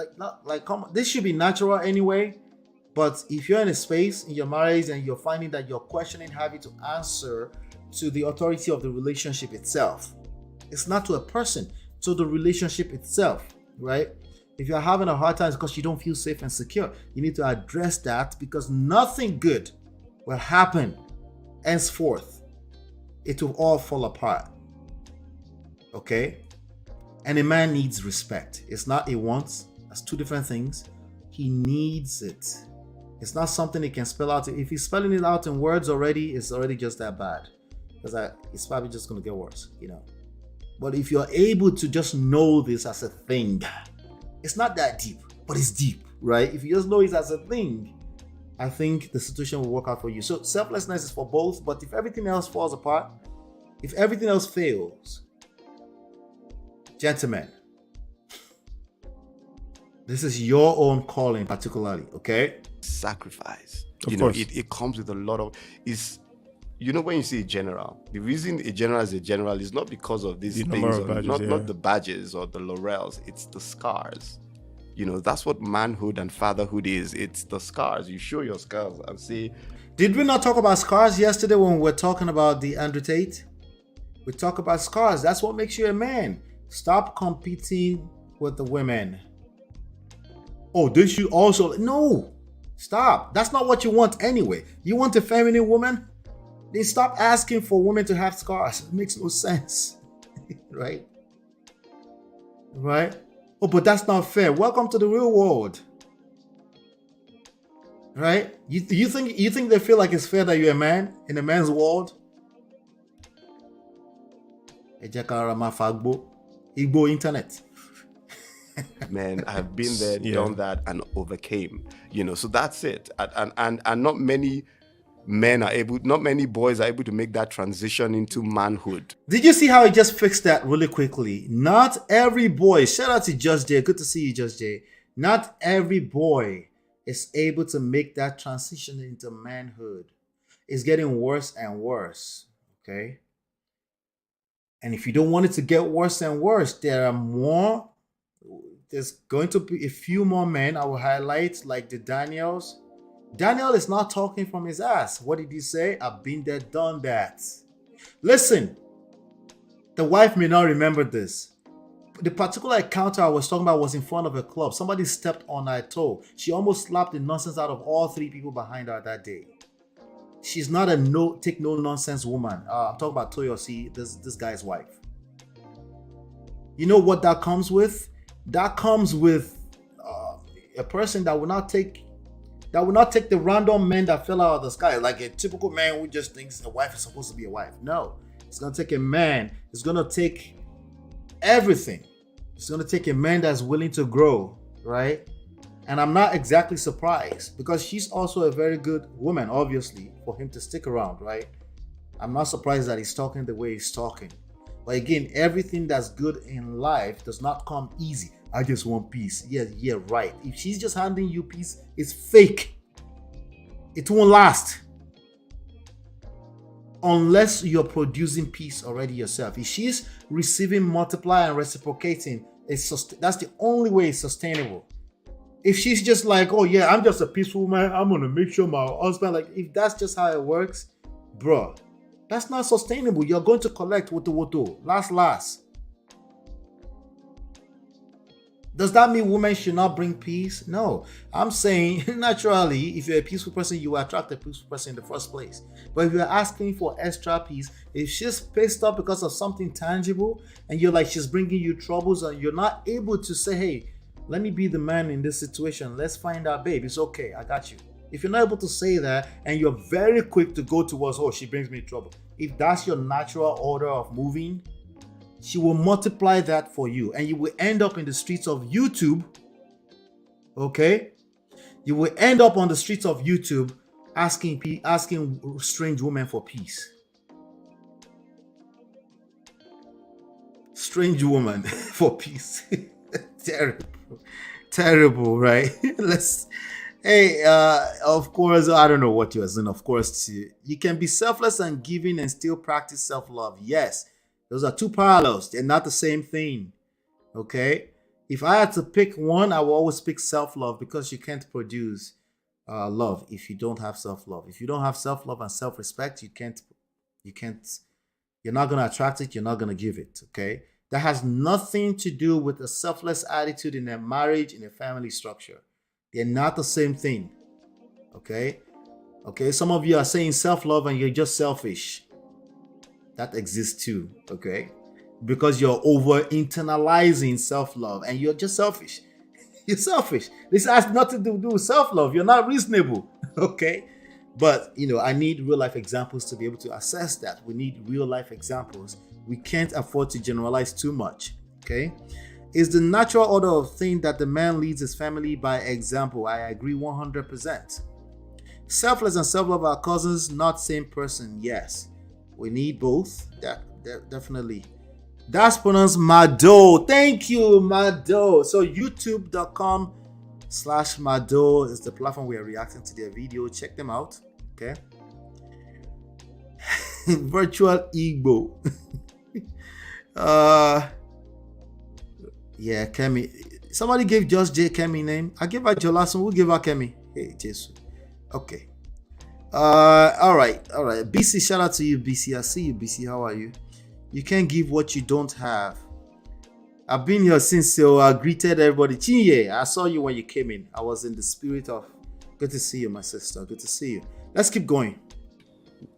Come on. This should be natural anyway. But if you're in a space in your marriage and you're finding that you're questioning having to answer to the authority of the relationship itself, it's not to a person, to the relationship itself, right? If you're having a hard time, it's because you don't feel safe and secure. You need to address that, because nothing good will happen henceforth. It will all fall apart. Okay? And a man needs respect. It's not a wants. That's two different things. He needs it. It's not something he can spell out. If he's spelling it out in words already, it's already just that bad. Because it's probably just going to get worse, you know. But if you're able to just know this as a thing, it's not that deep, but it's deep, right? If you just know it as a thing, I think the situation will work out for you. So selflessness is for both, but if everything else falls apart, if everything else fails, gentlemen, this is your own calling particularly, okay? Sacrifice. Of You course. know, it comes with a lot of... You know, when you see a general, the reason a general is a general is not because of these The things, number of or badges, not the badges or the laurels. It's the scars. You know, that's what manhood and fatherhood is. It's the scars. You show your scars and say... Did we not talk about scars yesterday when we were talking about the Andrew Tate? We talk about scars. That's what makes you a man. Stop competing with the women. Oh, they should also... No! Stop. That's not what you want anyway. You want a feminine woman? Then stop asking for women to have scars. It makes no sense. Right? Right? Oh, but that's not fair. Welcome to the real world. Right? You think they feel like it's fair that you're a man in a man's world? Igbo internet. Man, I've been there, Yeah. done that, and overcame. You know, so that's it. And not many men are able, not many boys are able to make that transition into manhood. Did you see how he just fixed that really quickly? Not every boy, shout out to Just Jay, good to see you, Just Jay. Not every boy is able to make that transition into manhood. It's getting worse and worse, okay? And if you don't want it to get worse and worse, there's going to be a few more men I will highlight, like the Daniels. Daniel is not talking from his ass. What did he say? I've been there, done that. Listen, the wife may not remember this. the particular encounter I was talking about was in front of a club. Somebody stepped on her toe. She almost slapped the nonsense out of all 3 people behind her that day. She's not a no nonsense woman. I'm talking about Toyosi, this guy's wife. You know what that comes with? That comes with a person that will not take the random men that fell out of the sky, like a typical man who just thinks a wife is supposed to be a wife. No, it's gonna take a man. It's gonna take everything. It's gonna take a man that's willing to grow, right? And I'm not exactly surprised, because she's also a very good woman, obviously, for him to stick around, right? I'm not surprised that he's talking the way he's talking. But again, everything that's good in life does not come easy. I just want peace. Yeah, right. If she's just handing you peace, it's fake. It won't last. Unless you're producing peace already yourself. If she's receiving, multiplying, and reciprocating, that's the only way it's sustainable. If she's just like, oh yeah, I'm just a peaceful man, I'm gonna make sure my husband, like, if that's just how it works, bro, that's not sustainable. You're going to collect woto last. Does that mean women should not bring peace? No. I'm saying, naturally, if you're a peaceful person, you attract a peaceful person in the first place. But if you're asking for extra peace, if she's pissed off because of something tangible, and you're like, she's bringing you troubles, and you're not able to say, hey, let me be the man in this situation. Let's find out, babe. It's okay. I got you. If you're not able to say that, and you're very quick to go towards, oh, she brings me trouble. If that's your natural order of moving, she will multiply that for you, and you will end up in the streets of YouTube. Okay? You will end up on the streets of YouTube asking strange women for peace. Strange woman for peace. Terrible, right? Of course, I don't know what you're saying. Of course, you can be selfless and giving and still practice self-love. Yes. Those are 2 parallels. They're not the same thing. Okay? If I had to pick one, I will always pick self-love, because you can't produce love if you don't have self-love. If you don't have self-love and self-respect, you're not going to attract it. You're not going to give it. Okay? That has nothing to do with a selfless attitude in a marriage, in a family structure. They're not the same thing. Okay? Okay? Some of you are saying self-love and you're just selfish. That exists too, okay? Because you're over internalizing self-love and you're just selfish. You're selfish. This has nothing to do with self-love. You're not reasonable, okay? But, I need real life examples to be able to assess that. We need real life examples. We can't afford to generalize too much, okay? It's the natural order of things that the man leads his family by example. I agree 100%. Selfless and self-love are cousins, not same person, yes. We need both. Definitely. That's pronounced Mado. Thank you, Mado. So youtube.com/Mado is the platform we are reacting to their video. Check them out. Okay. Virtual Igbo. Yeah, Kemi. Somebody gave Just J Kemi name. I give her Jolason. Who give her Kemi? Hey, Jesus. Okay. All right. BC, shout out to you, BC. I see you, BC. How are you? You can't give what you don't have. I've been here since, so I greeted everybody. Chinye, I saw you when you came in. I was in the spirit of, good to see you, my sister. Good to see you. Let's keep going.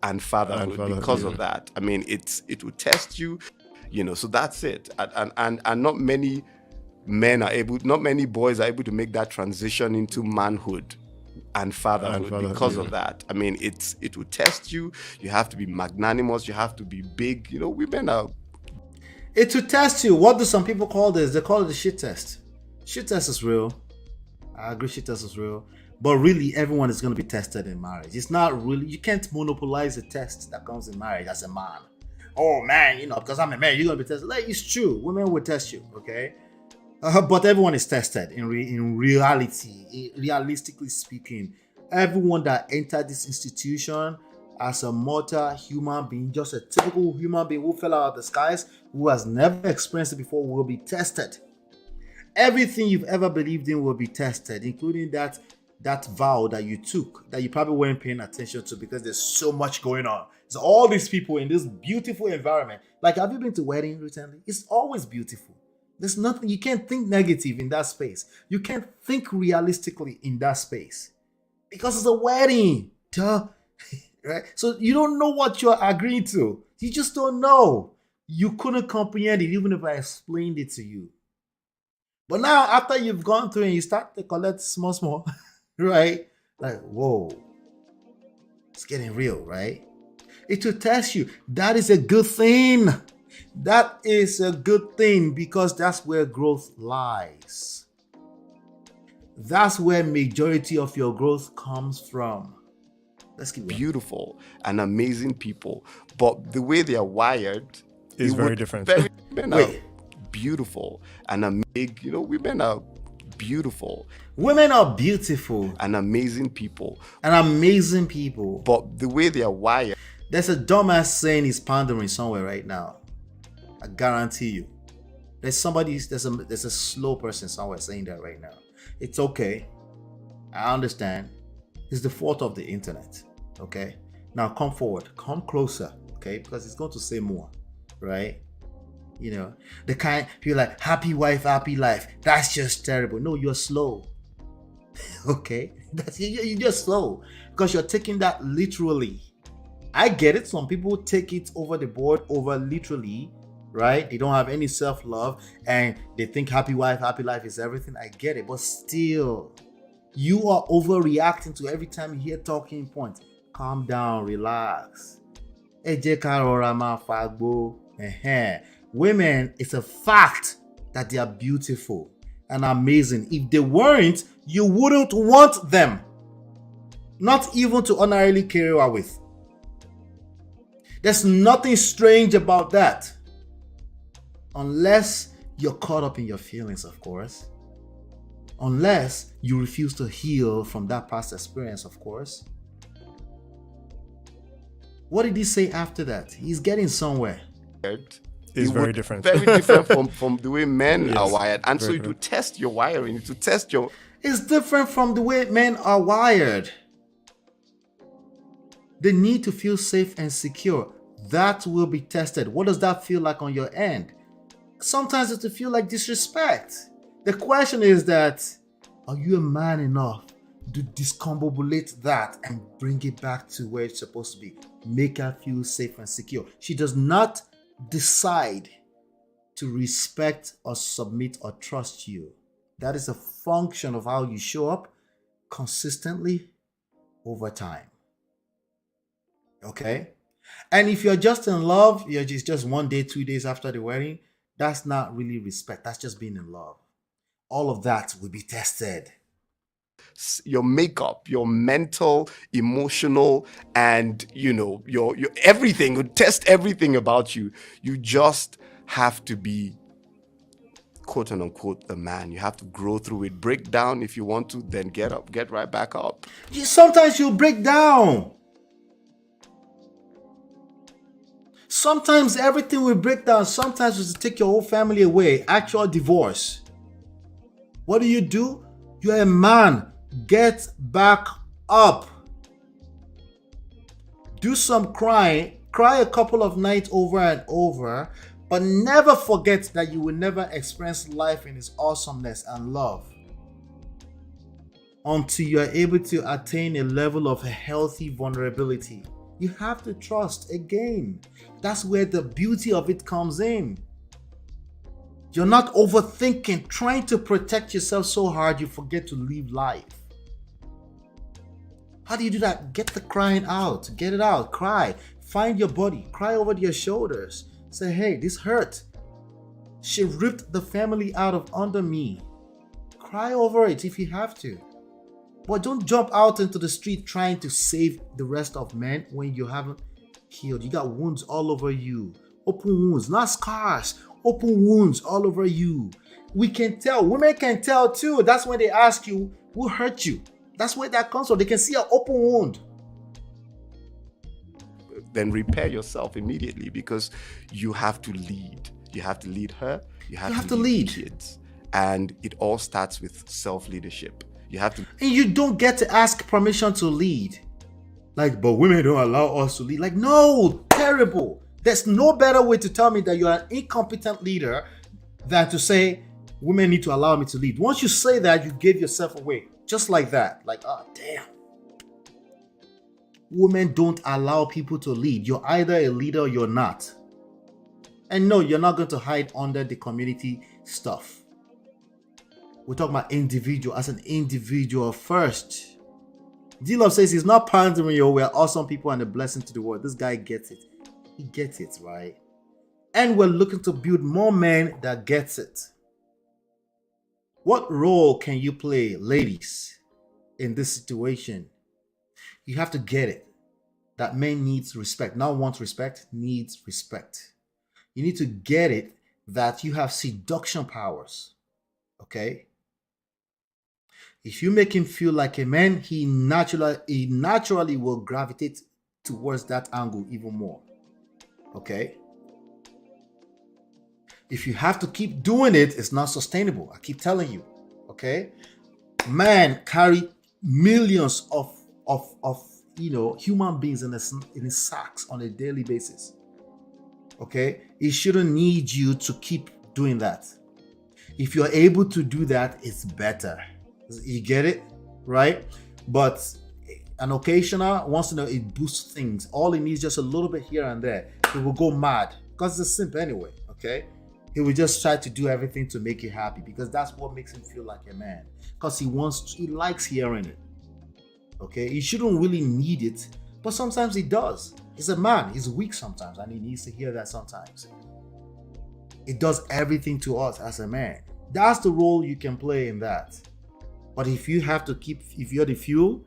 And fatherhood, because of that. I mean, it will test you, so that's it. And not many not many boys are able to make that transition into manhood and fatherhood because of that. I mean, it will test you. You have to be magnanimous. You have to be big. Women are. It will test you. What do some people call this? They call it the shit test. Shit test is real. I agree, shit test is real. But really, everyone is going to be tested in marriage. It's not really. You can't monopolize the test that comes in marriage as a man. Oh man, because I'm a man, you're going to be tested. Like, it's true. Women will test you. Okay. But everyone is tested in reality. Realistically speaking, everyone that entered this institution as a mortal human being, just a typical human being who fell out of the skies, who has never experienced it before, will be tested. Everything you've ever believed in will be tested, including that vow that you took, that you probably weren't paying attention to because there's so much going on. There's all these people in this beautiful environment. Like, have you been to wedding recently? It's always beautiful. There's nothing, you can't think negative in that space. You can't think realistically in that space because it's a wedding. Duh. Right? So you don't know what you're agreeing to. You just don't know. You couldn't comprehend it even if I explained it to you. But now, after you've gone through and you start to collect small, right? Like, whoa, it's getting real, right? It will test you. That is a good thing. That is a good thing because that's where growth lies. That's where majority of your growth comes from. Let's keep going. Beautiful and amazing people, but the way they are wired is very different. Women are beautiful and amazing. You know, women are beautiful. Women are beautiful and amazing people. And amazing people. But the way they are wired. There's a dumbass saying he's pandering somewhere right now. I guarantee you. There's a slow person somewhere saying that right now. It's okay. I understand. It's the fault of the internet. Okay? Now come forward. Come closer. Okay? Because it's going to say more. Right? You know, the kind you're like, happy wife, happy life. That's just terrible. No, you're slow. Okay? You're just slow. Because you're taking that literally. I get it. Some people take it over the board, over literally, right? They don't have any self-love and they think happy wife, happy life is everything. I get it. But still, you are overreacting to every time you hear talking points. Calm down, relax. Women, it's a fact that they are beautiful and amazing. If they weren't, you wouldn't want them. Not even to honorably carry her with. There's nothing strange about that. Unless you're caught up in your feelings, of course. Unless you refuse to heal from that past experience, of course. What did he say after that? He's getting somewhere. It's very different. Very different from the way men are wired. And so to test your wiring, to test your... It's different from the way men are wired. They need to feel safe and secure. That will be tested. What does that feel like on your end? Sometimes it will feel like disrespect. The question is that, are you a man enough to discombobulate that and bring it back to where it's supposed to be? Make her feel safe and secure. She does not decide to respect or submit or trust you. That is a function of how you show up consistently over time. Okay? And if you're just in love, you're just 1 day, 2 days after the wedding, that's not really respect. That's just being in love. All of that will be tested. Your makeup, your mental, emotional, and your everything, would test everything about you. You just have to be quote unquote the man. You have to grow through it. Break down if you want to, then get up, get right back up. Sometimes you'll break down. Sometimes everything will break down. Sometimes it's to take your whole family away. Actual divorce. What do? You're a man. Get back up. Do some crying. Cry a couple of nights over and over. But never forget that you will never experience life in its awesomeness and love until you are able to attain a level of healthy vulnerability. You have to trust again. That's where the beauty of it comes in. You're not overthinking, trying to protect yourself so hard you forget to live life. How do you do that? Get the crying out. Get it out. Cry. Find your body. Cry over your shoulders. Say, hey, this hurt. She ripped the family out of under me. Cry over it if you have to. But don't jump out into the street trying to save the rest of men when you haven't healed. You got wounds all over you. Open wounds, not scars. Open wounds all over you. We can tell. Women can tell too. That's when they ask you, who hurt you? That's where that comes from. They can see an open wound. Then repair yourself immediately because you have to lead. You have to lead her. You have to lead kids. And it all starts with self-leadership. You have to. And you don't get to ask permission to lead. Like, but women don't allow us to lead. Like, no, terrible. There's no better way to tell me that you're an incompetent leader than to say women need to allow me to lead. Once you say that, you gave yourself away. Just like that. Like, oh, damn. Women don't allow people to lead. You're either a leader or you're not. And no, you're not going to hide under the community stuff. We're talking about individual as an individual first. D-Love says he's not pandering you. We're awesome people and a blessing to the world. This guy gets it. He gets it, right? And we're looking to build more men that gets it. What role can you play, ladies, in this situation? You have to get it. That men needs respect. Not wants respect, needs respect. You need to get it that you have seduction powers. Okay? If you make him feel like a man, he naturally will gravitate towards that angle even more. Okay? If you have to keep doing it, it's not sustainable. I keep telling you. Okay? Man carry millions of human beings in his sacks on a daily basis. Okay? He shouldn't need you to keep doing that. If you're able to do that, it's better. You get it? Right? But an occasional, once in a while, it boosts things. All it needs just a little bit here and there. It will go mad. Because it's a simp anyway. Okay? He will just try to do everything to make you happy. Because that's what makes him feel like a man. Because he likes hearing it. Okay? He shouldn't really need it. But sometimes he does. He's a man. He's weak sometimes. And he needs to hear that sometimes. It does everything to us as a man. That's the role you can play in that. But if you're the fuel,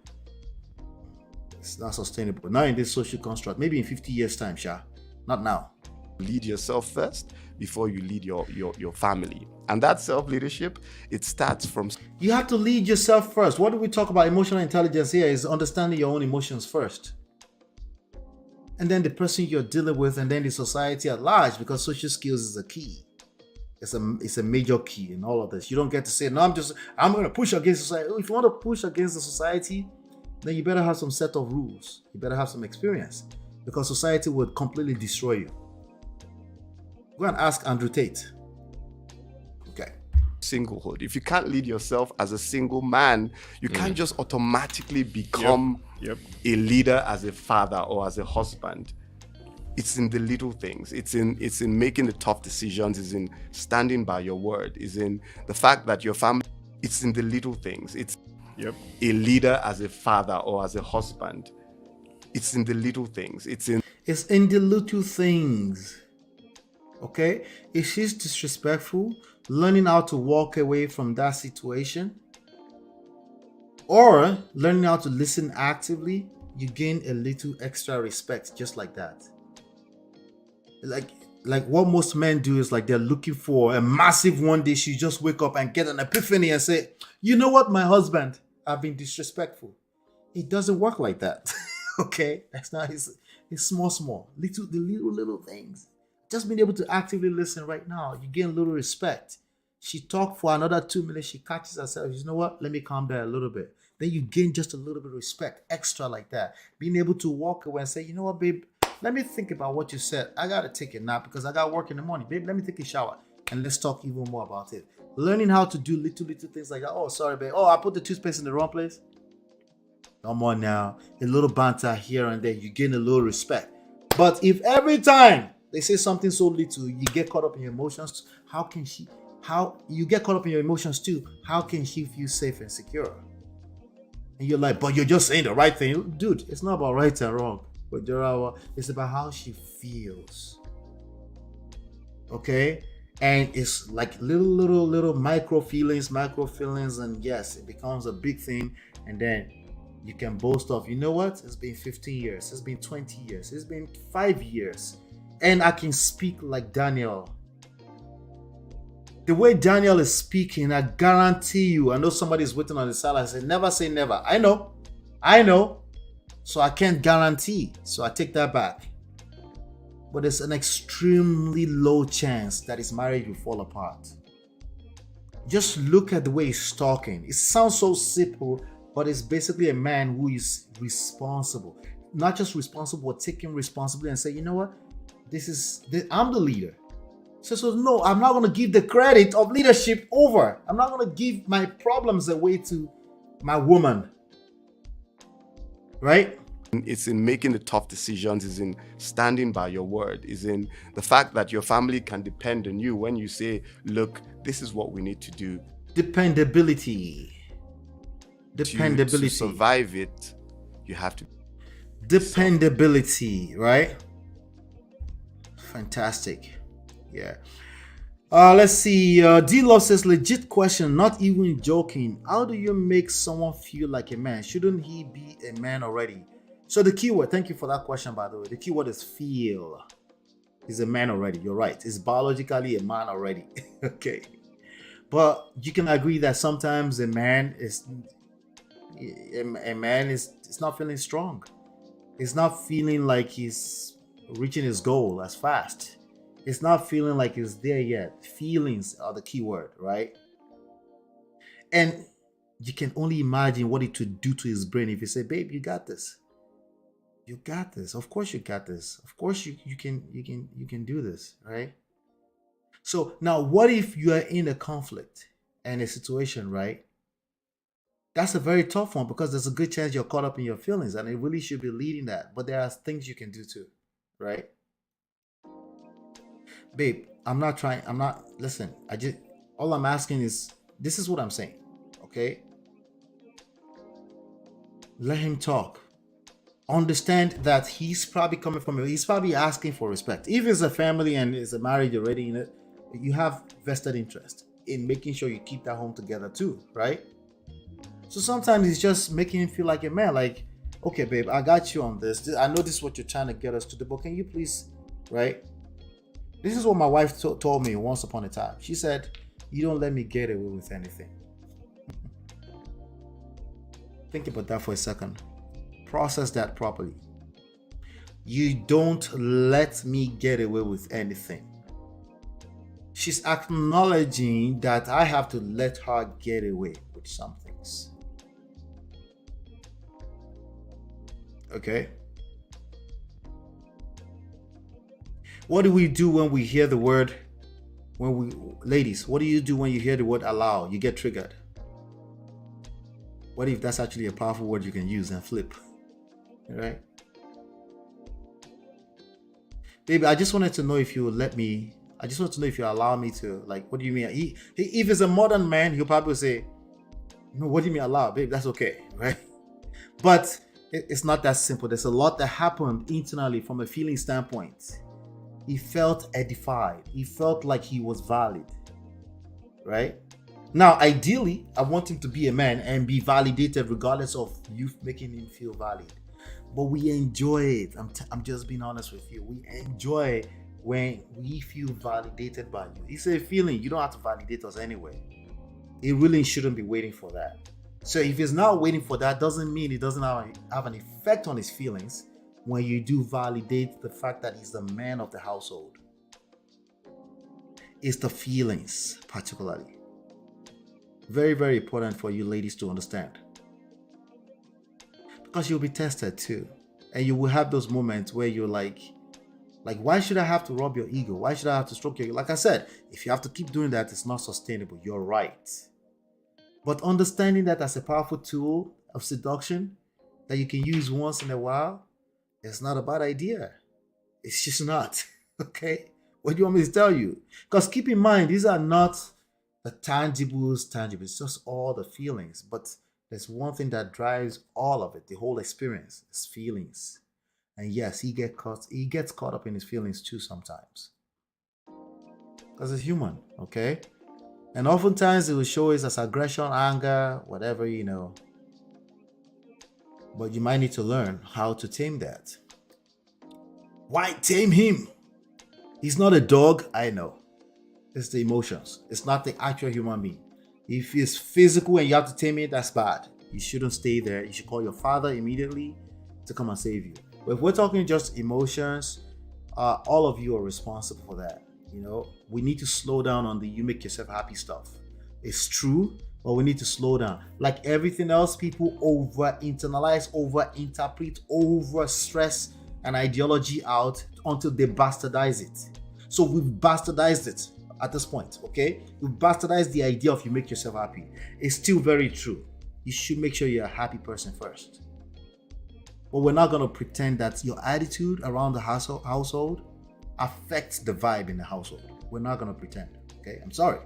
it's not sustainable. Not in this social construct. Maybe in 50 years' time, Sha. Not now. Lead yourself first before you lead your family. And that self-leadership, it starts from... You have to lead yourself first. What do we talk about emotional intelligence here is understanding your own emotions first. And then the person you're dealing with, and then the society at large, because social skills is a key. It's a major key in all of this. You don't get to say, no, I'm going to push against society. If you want to push against the society, then you better have some set of rules. You better have some experience, because society would completely destroy you. Go and ask Andrew Tate. Okay. Singlehood. If you can't lead yourself as a single man, you can't just automatically become a leader as a father or as a husband. It's in the little things. It's in making the tough decisions. It's in standing by your word. It's in the fact that your family. It's in the little things. It's a leader as a father or as a husband. It's in the little things. It's in the little things. Okay? If she's disrespectful, learning how to walk away from that situation, or learning how to listen actively, you gain a little extra respect just like that. Like what most men do is like they're looking for a massive one day. She just wake up and get an epiphany and say, you know what, my husband, I've been disrespectful. It doesn't work like that. Okay? That's not his. It's small. The little things. Just being able to actively listen right now, you gain a little respect. She talked for another 2 minutes. She catches herself. You know what? Let me calm down a little bit. Then you gain just a little bit of respect, extra like that. Being able to walk away and say, you know what, babe? Let me think about what you said. I got to take a nap because I got work in the morning. Babe, let me take a shower and let's talk even more about it. Learning how to do little things like that. Oh, sorry, babe. Oh, I put the toothpaste in the wrong place. Come on now. A little banter here and there. You gain a little respect. But if every time they say something so little, you get caught up in your emotions, how you get caught up in your emotions too, how can she feel safe and secure? And you're like, but you're just saying the right thing. Dude, it's not about right and wrong. But it's about how she feels. Okay? And it's like little micro feelings, and yes, it becomes a big thing. And then you can boast of, you know what? It's been 15 years. It's been 20 years. It's been 5 years. And I can speak like Daniel. The way Daniel is speaking, I guarantee you, I know somebody's waiting on the side. I say, never say never. I know. So I can't guarantee. So I take that back. But there's an extremely low chance that his marriage will fall apart. Just look at the way he's talking. It sounds so simple, but it's basically a man who is responsible. Not just responsible, but taking responsibility and say, you know what? I'm the leader. So no, I'm not going to give the credit of leadership over. I'm not going to give my problems away to my woman. Right? It's in making the tough decisions, is in standing by your word, is in the fact that your family can depend on you when you say, look, this is what we need to do. Dependability. To survive it, you have to. Dependability, right? Fantastic. Yeah. Let's see. D-Love says, legit question, not even joking. How do you make someone feel like a man? Shouldn't he be a man already? So the keyword, thank you for that question, by the way. The keyword is feel. He's a man already. You're right. He's biologically a man already. Okay. But you can agree that sometimes a man is not feeling strong. He's not feeling like he's reaching his goal as fast. It's not feeling like it's there yet. Feelings are the key word, right? And you can only imagine what it would do to his brain if you say, babe, you got this. You got this. Of course you got this. Of course you can do this, right? So now what if you are in a conflict and a situation, right? That's a very tough one because there's a good chance you're caught up in your feelings and it really should be leading that. But there are things you can do too, right? Babe, listen, all I'm asking is, this is what I'm saying, okay? Let him talk. Understand that he's probably coming from you. He's probably asking for respect. If it's a family and it's a marriage already in it, you have vested interest in making sure you keep that home together too, right? So sometimes it's just making him feel like a man, like, okay, babe, I got you on this. I know this is what you're trying to get us to do, but can you please, right? This is what my wife told me once upon a time. She said, you don't let me get away with anything. Think about that for a second. Process that properly. You don't let me get away with anything. She's acknowledging that I have to let her get away with some things. Okay? What do we do when we hear the word, ladies, what do you do when you hear the word allow? You get triggered. What if that's actually a powerful word you can use and flip? Right? Baby, I just wanted to know if you would let me, I just want to know if you allow me to, like, what do you mean? If it's a modern man, he'll probably say, no, what do you mean allow? Babe, that's okay, right? But it's not that simple. There's a lot that happened internally from a feeling standpoint. He felt edified. He felt like he was valid, right? Now, ideally, I want him to be a man and be validated regardless of you making him feel valid. But we enjoy it. I'm just being honest with you. We enjoy when we feel validated by you. It's a feeling. You don't have to validate us anyway. It really shouldn't be waiting for that. So if he's not waiting for that, doesn't mean it doesn't have an effect on his feelings when you do validate the fact that he's the man of the household. It's the feelings, particularly. Very, very important for you ladies to understand. Because you'll be tested too. And you will have those moments where you're like, why should I have to rub your ego? Why should I have to stroke your ego? Like I said, if you have to keep doing that, it's not sustainable. You're right. But understanding that as a powerful tool of seduction that you can use once in a while, it's not a bad idea. It's just not. Okay? What do you want me to tell you? Because keep in mind, these are not the tangibles. It's just all the feelings. But there's one thing that drives all of it, the whole experience, is feelings. And yes, he gets caught up in his feelings too sometimes. Because it's human, okay? And oftentimes it will show us as aggression, anger, whatever, But you might need to learn how to tame that. Why tame him? He's not a dog, I know. It's the emotions. It's not the actual human being. If it's physical and you have to tame it, that's bad. You shouldn't stay there. You should call your father immediately to come and save you. But if we're talking just emotions, all of you are responsible for that. We need to slow down on the you make yourself happy stuff. It's true, but we need to slow down. Like everything else, people over-internalize, over-interpret, over-stress an ideology out until they bastardize it. So we've bastardized it at this point, okay? We've bastardized the idea of you make yourself happy. It's still very true. You should make sure you're a happy person first. But we're not going to pretend that your attitude around the household affects the vibe in the household. We're not going to pretend, okay? I'm sorry.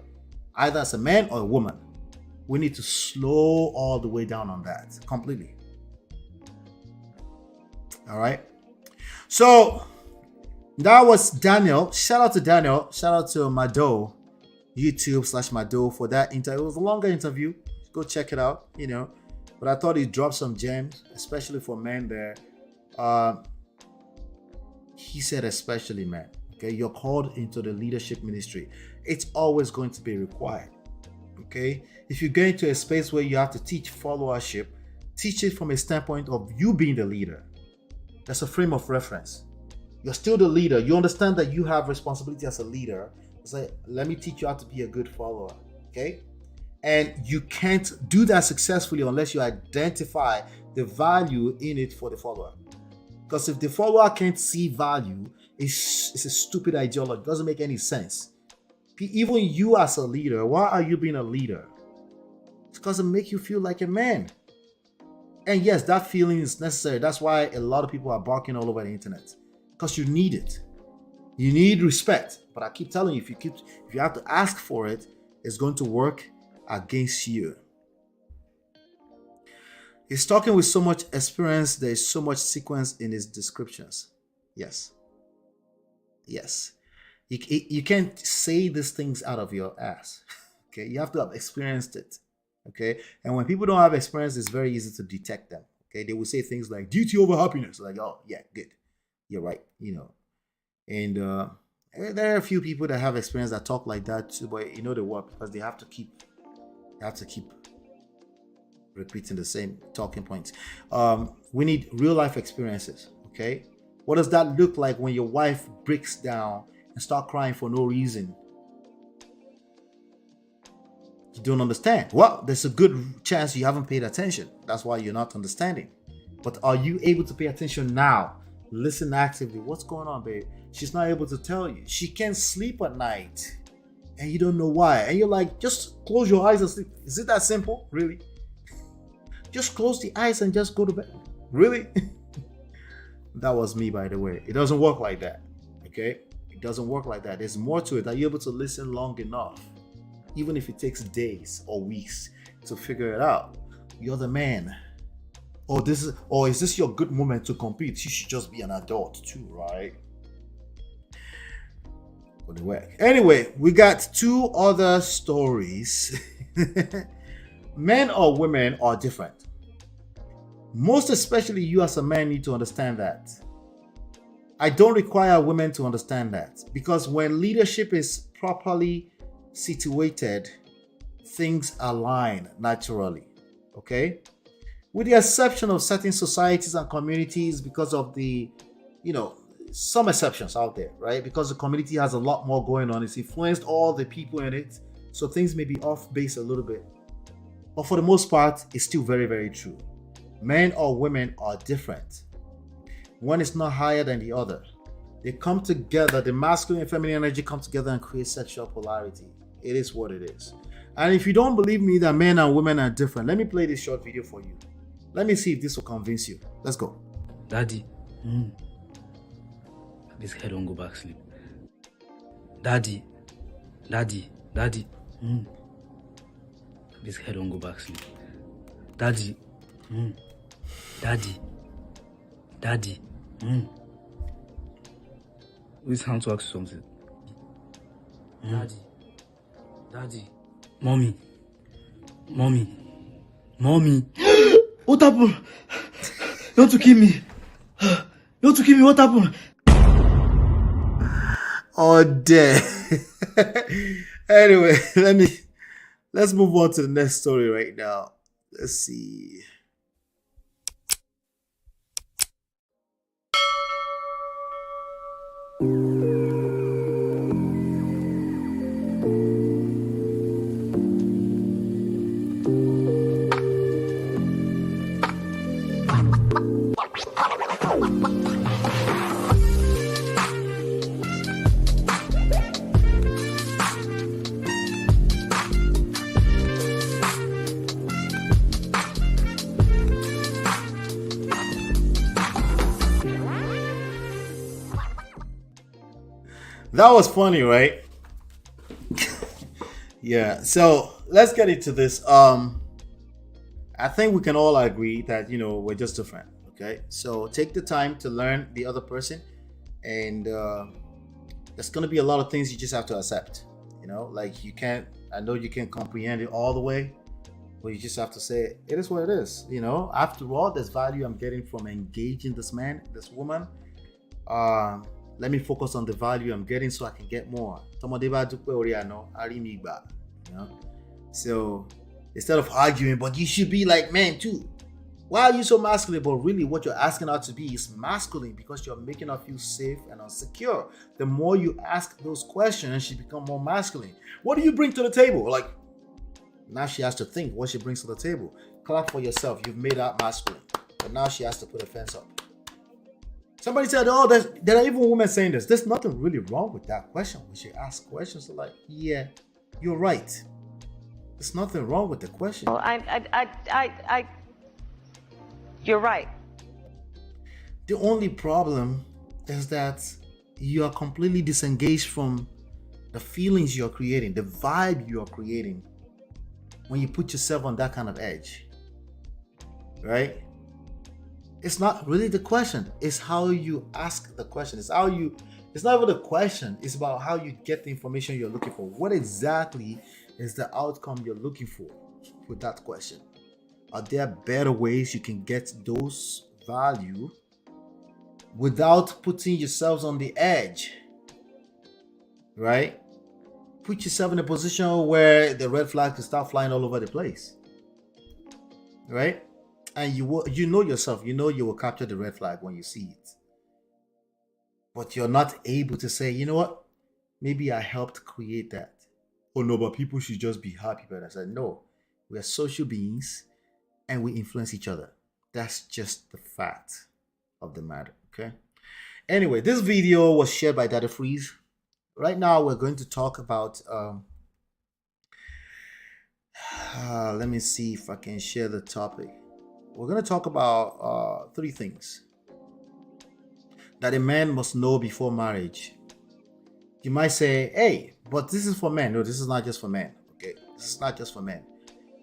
Either as a man or a woman, we need to slow all the way down on that completely. All right? So that was Daniel. Shout out to Daniel. Shout out to Mado, YouTube/Mado for that interview. It was a longer interview. Go check it out, you know. But I thought he dropped some gems, especially for men there. He said, especially men, okay? You're called into the leadership ministry. It's always going to be required, okay? If you get into a space where you have to teach followership, teach it from a standpoint of you being the leader. That's a frame of reference. You're still the leader. You understand that you have responsibility as a leader. It's like, let me teach you how to be a good follower, okay? And you can't do that successfully unless you identify the value in it for the follower. Because if the follower can't see value, it's a stupid ideology. It doesn't make any sense. Even you as a leader, why are you being a leader? It's because it makes you feel like a man. And yes, that feeling is necessary. That's why a lot of people are barking all over the internet. Because you need it. You need respect. But I keep telling you, if you have to ask for it, it's going to work against you. He's talking with so much experience. There is so much sequence in his descriptions. Yes. You can't say these things out of your ass. Okay, you have to have experienced it. Okay, and when people don't have experience, it's very easy to detect them. Okay, they will say things like duty over happiness. Like, oh yeah, good, you're right. You know, and there are a few people that have experience that talk like that too, but you know they work because they have to keep repeating the same talking points. We need real life experiences. Okay, what does that look like when your wife breaks down and start crying for no reason? You don't understand. Well, there's a good chance you haven't paid attention. That's why you're not understanding. But are you able to pay attention now? Listen actively. What's going on, babe? She's not able to tell you. She can't sleep at night. And you don't know why. And you're like, just close your eyes and sleep. Is it that simple? Really? Just close the eyes and just go to bed. Really? That was me, by the way. It doesn't work like that. Okay? It doesn't work like that. There's more to it. Are you able to listen long enough? Even if it takes days or weeks to figure it out. You're the man. Is this your good moment to compete? You should just be an adult too, right? Anyway, we got two other stories. Men or women are different. Most especially you as a man need to understand that. I don't require women to understand that, because when leadership is properly situated, things align naturally. Okay, with the exception of certain societies and communities, because of the, some exceptions out there, right? Because the community has a lot more going on. It's influenced all the people in it, so things may be off base a little bit, but for the most part, it's still very, very true. Men or women are different. One is not higher than the other. They come together, the masculine and feminine energy come together and create sexual polarity. It is what it is. And if you don't believe me that men and women are different, let me play this short video for you. Let me see if this will convince you. Let's go. Daddy, this head won't go back sleep. Daddy, this head won't go back sleep. Daddy, This hand to ask you something. Daddy, mommy. What happened? You want to kill me? What happened? Oh, dear. Anyway, let's move on to the next story right now. Let's see. That was funny, right? Yeah. So let's get into this. I think we can all agree that we're just different. Okay. So take the time to learn the other person, and there's gonna be a lot of things you just have to accept. Like you can't. I know you can't comprehend it all the way, but you just have to say it is what it is. After all, there's value I'm getting from engaging this man, this woman. Let me focus on the value I'm getting so I can get more. So instead of arguing, but you should be like men too. Why are you so masculine? But really, what you're asking her to be is masculine because you're making her feel safe and insecure. The more you ask those questions, she becomes more masculine. What do you bring to the table? Like, now she has to think what she brings to the table. Clap for yourself. You've made her masculine. But now she has to put a fence up. Somebody said, oh, there are even women saying this. There's nothing really wrong with that question. When she asks questions, they're like, yeah, you're right. There's nothing wrong with the question. Well, you're right. The only problem is that you are completely disengaged from the feelings you're creating, the vibe you're creating when you put yourself on that kind of edge, right? It's not really the question. It's how you ask the question. It's not even the question. It's about how you get the information you're looking for. What exactly is the outcome you're looking for with that question? Are there better ways you can get those value without putting yourselves on the edge, right? Put yourself in a position where the red flag can start flying all over the place, right? And you know yourself, you will capture the red flag when you see it. But you're not able to say, you know what? Maybe I helped create that. Oh no, but people should just be happy. But I said, no, we are social beings and we influence each other. That's just the fact of the matter, okay? Anyway, this video was shared by Daddy Freeze. Right now, we're going to talk about, let me see if I can share the topic. We're going to talk about 3 things that a man must know before marriage. You might say, hey, but this is for men. No, this is not just for men, okay? This is not just for men.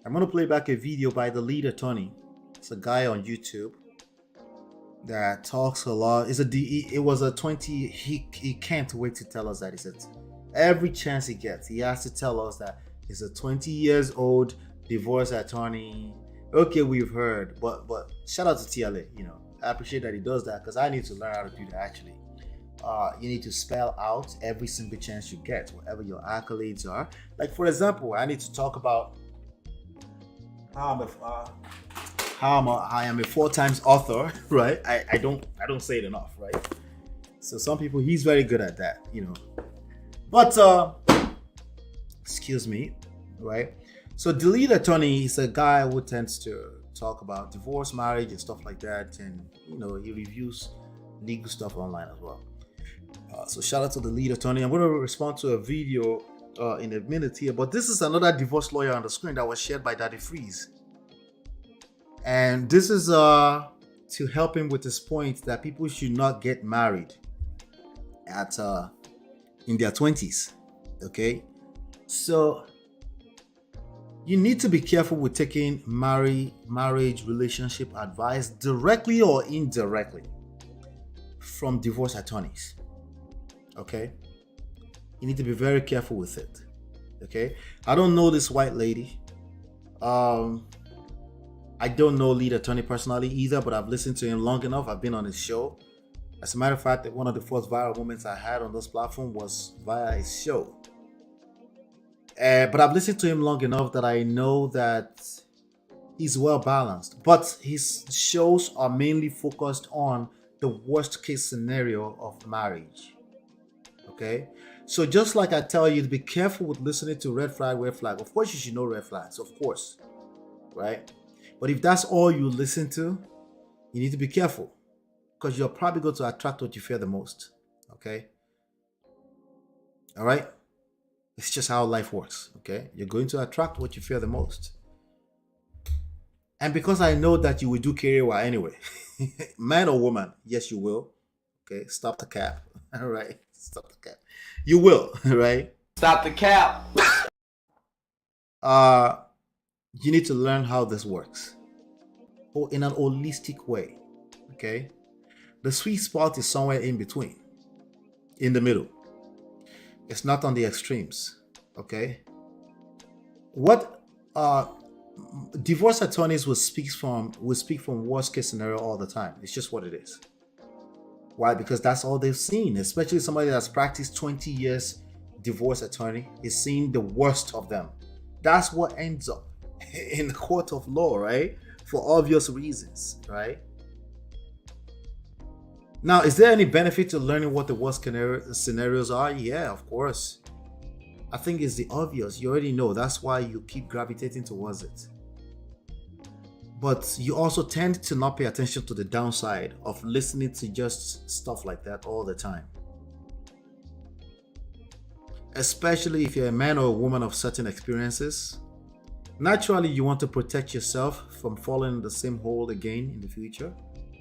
I'm going to play back a video by the lead attorney. It's a guy on YouTube that talks a lot. It was a 20. He can't wait to tell us that. He said every chance he gets, he has to tell us that he's a 20 years old divorce attorney. Okay, we've heard, but shout out to TLA. I appreciate that he does that because I need to learn how to do that actually. You need to spell out every single chance you get, whatever your accolades are. Like for example, I need to talk about I am a 4 times author, right? I don't say it enough, right? So some people, he's very good at that, But excuse me, right? So the lead attorney is a guy who tends to talk about divorce, marriage, and stuff like that, and he reviews legal stuff online as well. So shout out to the lead attorney. I'm going to respond to a video in a minute here, but this is another divorce lawyer on the screen that was shared by Daddy Freeze. And this is to help him with his point that people should not get married at in their 20s. Okay, so you need to be careful with taking marriage relationship advice directly or indirectly from divorce attorneys. Okay, you need to be very careful with it. Okay, I don't know this white lady. I don't know lead attorney personally either, but I've listened to him long enough. I've been on his show. As a matter of fact, one of the first viral moments I had on this platform was via his show. But I've listened to him long enough that I know that he's well balanced. But his shows are mainly focused on the worst case scenario of marriage. Okay? So just like I tell you to be careful with listening to red flag. Of course you should know red flags, of course. Right? But if that's all you listen to, you need to be careful because you're probably going to attract what you fear the most. Okay? All right? It's just how life works. Okay? You're going to attract what you fear the most. And because I know that you will do career anyway, man or woman, yes, you will. Okay? Stop the cap. All right. Stop the cap. You will, right? Stop the cap. You need to learn how this works. Or in an holistic way. Okay? The sweet spot is somewhere in between. In the middle. It's not on the extremes. Okay? What divorce attorneys will speak from worst case scenario all the time. It's just what it is. Why? Because that's all they've seen. Especially somebody that's practiced 20 years divorce attorney is seeing the worst of them. That's what ends up in the court of law, right? For obvious reasons, right? Now, is there any benefit to learning what the worst scenarios are? Yeah, of course. I think it's the obvious. You already know. That's why you keep gravitating towards it. But you also tend to not pay attention to the downside of listening to just stuff like that all the time. Especially if you're a man or a woman of certain experiences. Naturally, you want to protect yourself from falling in the same hole again in the future.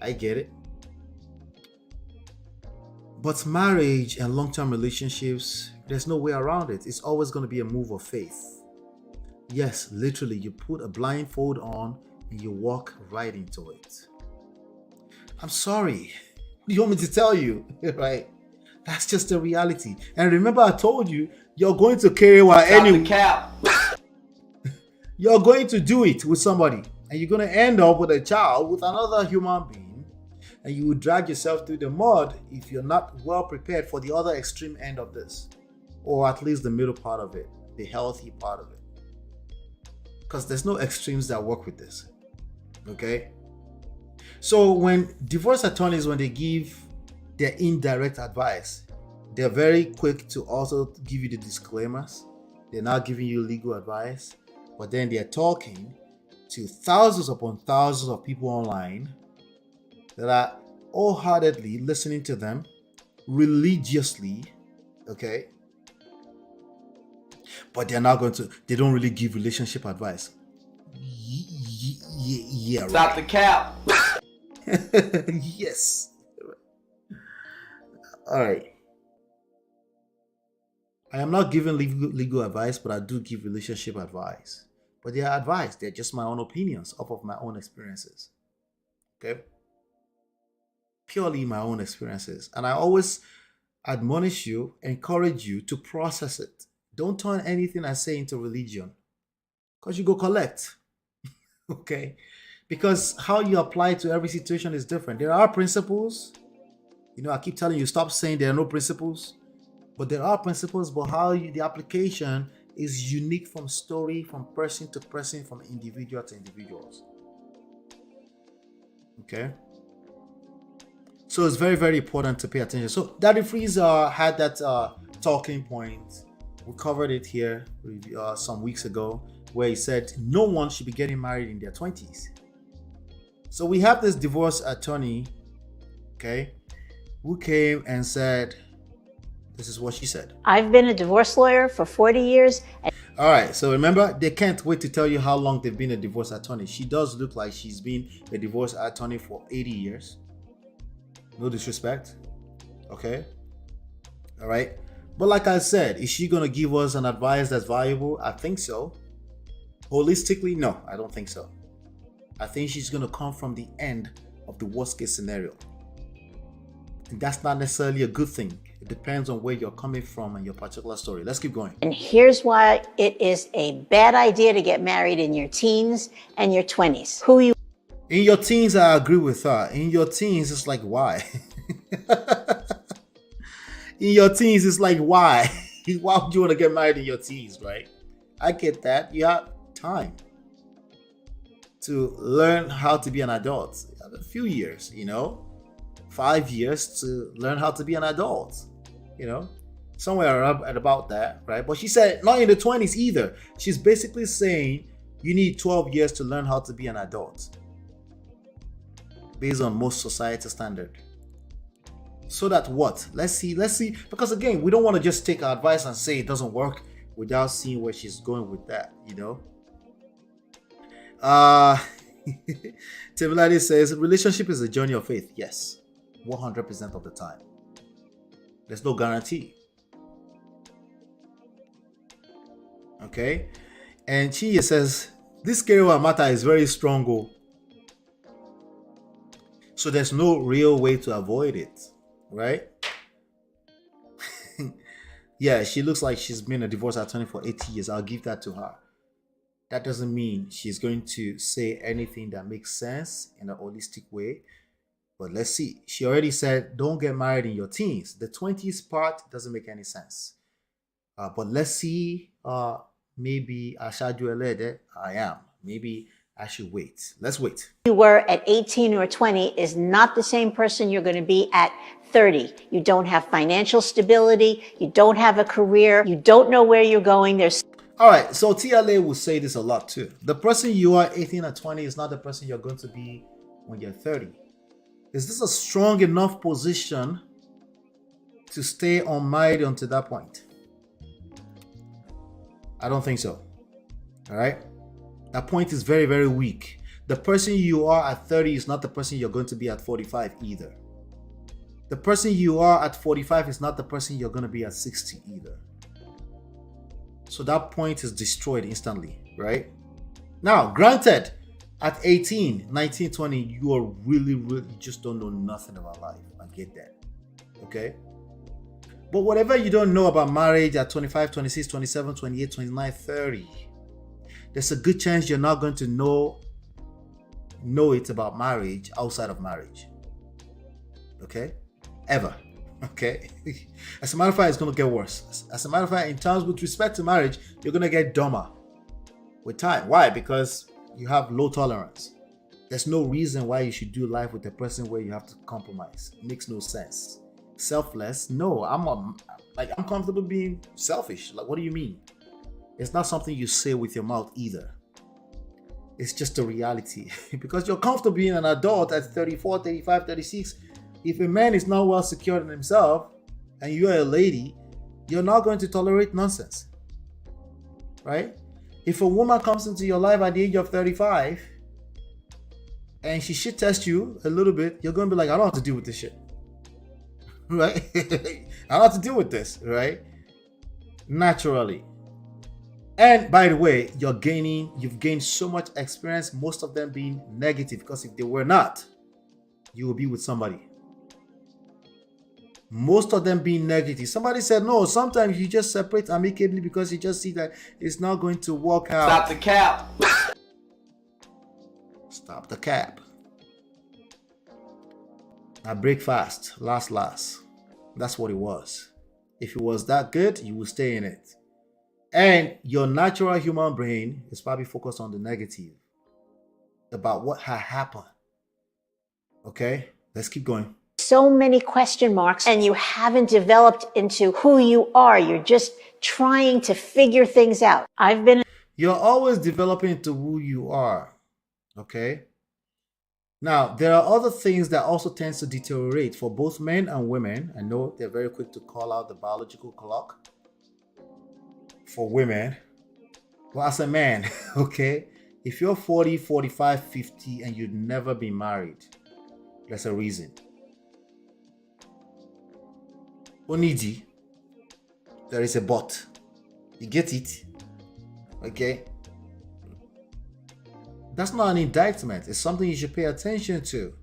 I get it. But marriage and long-term relationships, there's no way around it. It's always going to be a move of faith. Yes, literally, you put a blindfold on and you walk right into it. I'm sorry. What do you want me to tell you? Right? That's just the reality. And remember, I told you, you're going to carry anyway. Cap. You're going to do it with somebody. And you're going to end up with a child with another human being. And you will drag yourself through the mud if you're not well prepared for the other extreme end of this. Or at least the middle part of it. The healthy part of it. Because there's no extremes that work with this. Okay? So when divorce attorneys, when they give their indirect advice, they're very quick to also give you the disclaimers. They're not giving you legal advice. But then they're talking to thousands upon thousands of people online that are wholeheartedly listening to them religiously, okay? But they're not they don't really give relationship advice. Yeah, right. Stop the cap. Yes. All right. I am not giving legal advice, but I do give relationship advice. But they are advice. They're just my own opinions off of my own experiences. Okay? Purely my own experiences. And I always admonish you, encourage you to process it. Don't turn anything I say into religion. Because you go collect. Okay? Because how you apply it to every situation is different. There are principles. You know, I keep telling you, stop saying there are no principles. But there are principles, but the application is unique from story, from person to person, from individual to individuals. Okay? So it's very, very important to pay attention. So Daddy Freezer had that talking point. We covered it here some weeks ago, where he said no one should be getting married in their 20s. So we have this divorce attorney, okay, who came and said, this is what she said. I've been a divorce lawyer for 40 years. All right, so remember, they can't wait to tell you how long they've been a divorce attorney. She does look like she's been a divorce attorney for 80 years. No disrespect. Okay? All right? But like I said, is she going to give us an advice that's valuable? I think so. Holistically, no, I don't think so. I think she's going to come from the end of the worst case scenario. And that's not necessarily a good thing. It depends on where you're coming from and your particular story. Let's keep going. And here's why it is a bad idea to get married in your teens and your 20s. In your teens, I agree with her. In your teens, it's like, why? In your teens, it's like, why? Why would you want to get married in your teens, right? I get that. You have time to learn how to be an adult. You have a few years, 5 years to learn how to be an adult, somewhere at about that, right? But she said not in the 20s either. She's basically saying you need 12 years to learn how to be an adult based on most society standard. So that what? Let's see. Because again, we don't want to just take our advice and say it doesn't work without seeing where she's going with that, Timiladi says relationship is a journey of faith. Yes. 100% of the time. There's no guarantee. Okay? And Chiye says, this Kerewa matter is very strong. Oh. So there's no real way to avoid it, right? Yeah, she looks like she's been a divorce attorney for 80 years. I'll give that to her. That doesn't mean she's going to say anything that makes sense in a holistic way. But let's see. She already said, don't get married in your teens. The 20s part doesn't make any sense. But let's see. Maybe I am. Maybe I should wait. Let's wait. You were at 18 or 20 is not the same person you're going to be at 30. You don't have financial stability. You don't have a career. You don't know where you're going. All right. So TLA will say this a lot too. The person you are 18 or 20 is not the person you're going to be when you're 30. Is this a strong enough position to stay unmarried until that point? I don't think so. All right. That point is very, very weak. The person you are at 30 is not the person you're going to be at 45 either. The person you are at 45 is not the person you're going to be at 60 either. So that point is destroyed instantly, right? Now, granted, at 18, 19, 20, you are really just don't know nothing about life. I get that. Okay? But whatever you don't know about marriage at 25, 26, 27, 28, 29, 30, there's a good chance you're not going to know it about marriage outside of marriage. Okay? Ever. Okay? As a matter of fact, it's going to get worse. As a matter of fact, in terms with respect to marriage, you're going to get dumber with time. Why? Because you have low tolerance. There's no reason why you should do life with a person where you have to compromise. It makes no sense. Selfless? No, I'm comfortable being selfish. Like, what do you mean? It's not something you say with your mouth either. It's just a reality. Because you're comfortable being an adult at 34, 35, 36. If a man is not well secured in himself and you're a lady, you're not going to tolerate nonsense. Right? If a woman comes into your life at the age of 35 and she shit tests you a little bit, you're going to be like, I don't have to deal with this shit. Right? I don't have to deal with this, right? Naturally. And by the way, you've gained so much experience, most of them being negative, because if they were not, you will be with somebody. Most of them being negative. Somebody said, no, sometimes you just separate amicably because you just see that it's not going to work out. Stop the cap. Stop the cap. Now break fast. Last. That's what it was. If it was that good, you would stay in it. And your natural human brain is probably focused on the negative about what had happened. Okay, let's keep going. So many question marks, and you haven't developed into who you are. You're just trying to figure things out. You're always developing into who you are. Okay. Now, there are other things that also tends to deteriorate for both men and women. I know they're very quick to call out the biological clock for women. Well, as a man, okay, if you're 40, 45, 50 and you've never been married, there's a reason. Oniji, there is a but. You get it? Okay? That's not an indictment. It's something you should pay attention to.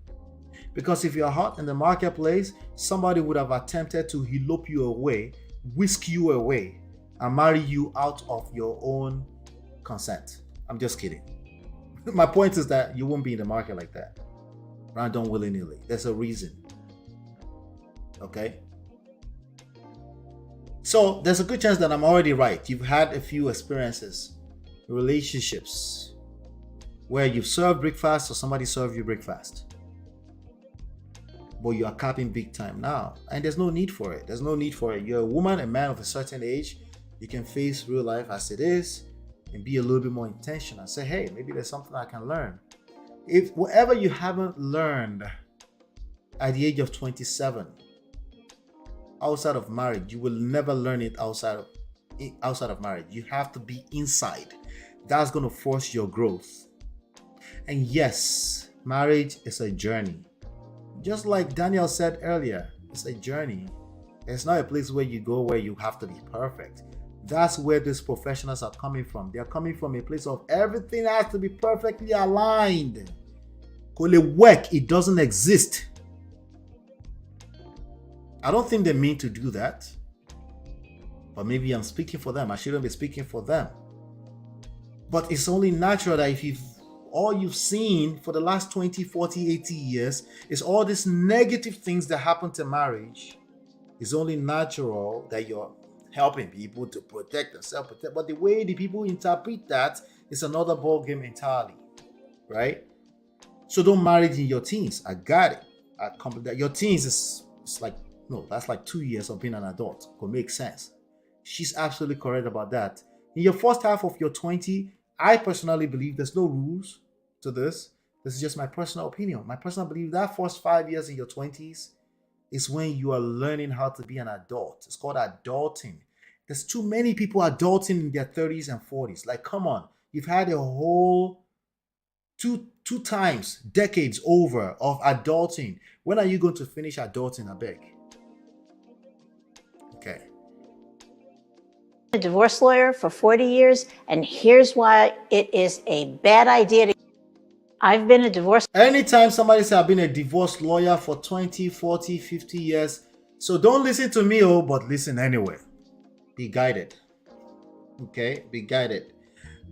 Because if you're hot in the marketplace, somebody would have attempted to elope you away, whisk you away, and marry you out of your own consent. I'm just kidding. My point is that you won't be in the market like that. Random willy-nilly. There's a reason. Okay? So there's a good chance that I'm already right. You've had a few experiences, relationships, where you've served breakfast or somebody served you breakfast. But you are capping big time now. And there's no need for it. There's no need for it. You're a woman, a man of a certain age. You can face real life as it is and be a little bit more intentional and say, hey, maybe there's something I can learn. If whatever you haven't learned at the age of 27, outside of marriage, you will never learn it outside of marriage. You have to be inside. That's going to force your growth. And yes, marriage is a journey. Just like Daniel said earlier, it's a journey. It's not a place where you go where you have to be perfect. That's where these professionals are coming from. They're coming from a place of everything has to be perfectly aligned. Kole work, it doesn't exist. I don't think they mean to do that. But maybe I'm speaking for them. I shouldn't be speaking for them. But it's only natural that if all you've seen for the last 20, 40, 80 years is all these negative things that happen to marriage, it's only natural that you're helping people to protect and self-protect. But the way the people interpret that is another ball game entirely, right? So don't marry in your teens. I got it. I complete that. Your teens is like, no, that's like 2 years of being an adult. Could make sense. She's absolutely correct about that. In your first half of your 20, I personally believe there's no rules to this. This is just my personal opinion. My personal belief that first 5 years in your 20s is when you are learning how to be an adult. It's called adulting. There's too many people adulting in their 30s and 40s. Like, come on. You've had a whole two times, decades over of adulting. When are you going to finish adulting, I beg? Okay. A divorce lawyer for 40 years, and here's why it is a bad idea to. I've been a divorce. Anytime somebody says I've been a divorce lawyer for 20, 40, 50 years, so don't listen to me, but listen anyway. Be guided. Okay? Be guided.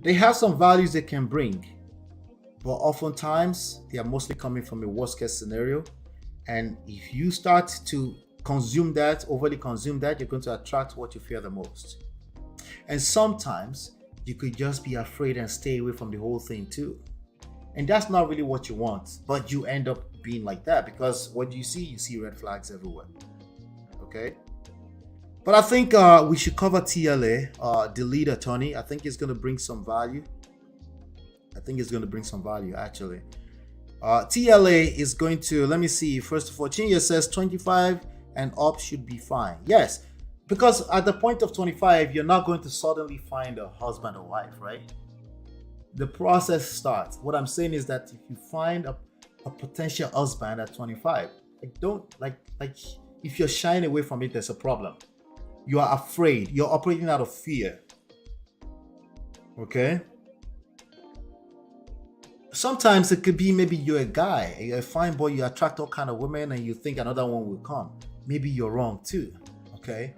They have some values they can bring, but oftentimes they are mostly coming from a worst case scenario. And if you start to consume that, overly consume that, you're going to attract what you fear the most. And sometimes you could just be afraid and stay away from the whole thing too. And that's not really what you want, but you end up being like that because what do you see? You see red flags everywhere. Okay? But I think we should cover TLA, the lead attorney. I think it's going to bring some value. Actually. TLA is going to, let me see, first of all, Chinya says 25 and up should be fine. Yes, because at the point of 25, you're not going to suddenly find a husband or wife, right? The process starts. What I'm saying is that if you find a potential husband at 25, like if you're shying away from it, there's a problem. You are afraid. You're operating out of fear. Okay? Sometimes it could be maybe you're a guy, you're a fine boy, you attract all kind of women and you think another one will come. Maybe you're wrong too. Okay?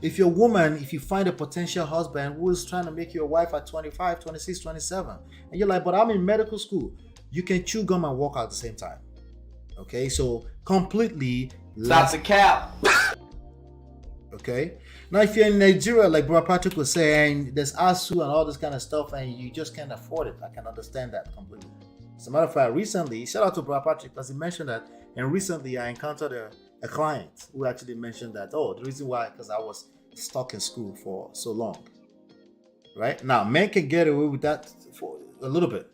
If you're a woman, if you find a potential husband who is trying to make you a wife at 25, 26, 27, and you're like, but I'm in medical school, you can chew gum and walk out at the same time. Okay, so completely Stop the cap. Okay, now if you're in Nigeria, like Bro Patrick was saying, there's ASU and all this kind of stuff, and you just can't afford it. I can understand that completely. As a matter of fact, recently, shout out to Bro Patrick because he mentioned that, and recently I encountered a client who actually mentioned that, the reason why, because I was stuck in school for so long. Right? Now, men can get away with that for a little bit,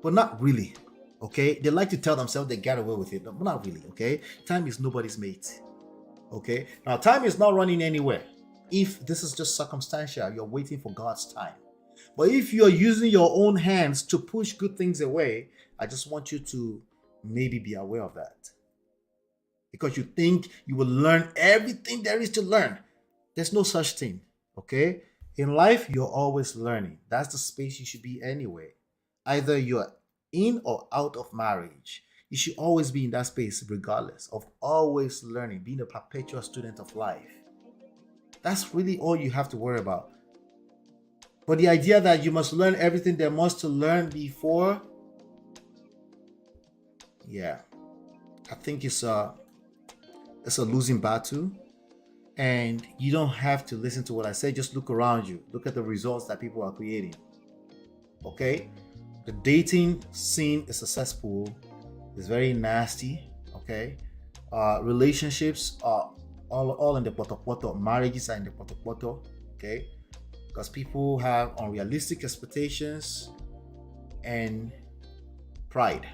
but not really. Okay? They like to tell themselves they get away with it, but not really. Okay? Time is nobody's mate. Okay? Now, time is not running anywhere. If this is just circumstantial, you're waiting for God's time. But if you're using your own hands to push good things away, I just want you to maybe be aware of that. Because you think you will learn everything there is to learn. There's no such thing, okay? In life, you're always learning. That's the space you should be anyway. Either you're in or out of marriage. You should always be in that space regardless of always learning, being a perpetual student of life. That's really all you have to worry about. But the idea that you must learn everything there must to learn before, yeah, I think it's a losing battle. And you don't have to listen to what I say. Just look around you. Look at the results that people are creating. Okay? The dating scene is a cesspool. It's very nasty. Okay? Relationships are all in the poto. Marriages are in the poto. Okay? Because people have unrealistic expectations and pride.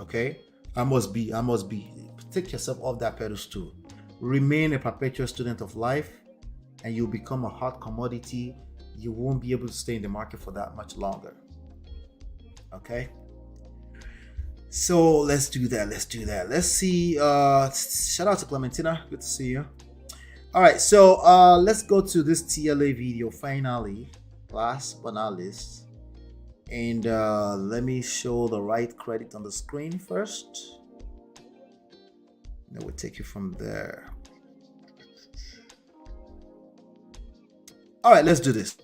Okay? I must be. Take yourself off that pedestal. Remain a perpetual student of life and you'll become a hot commodity. You won't be able to stay in the market for that much longer. Okay? So let's do that. Let's see. Shout out to Clementina. Good to see you. All right, so let's go to this TLA video finally, last but not least. And let me show the right credit on the screen first. Then we'll take you from there. All right, let's do this.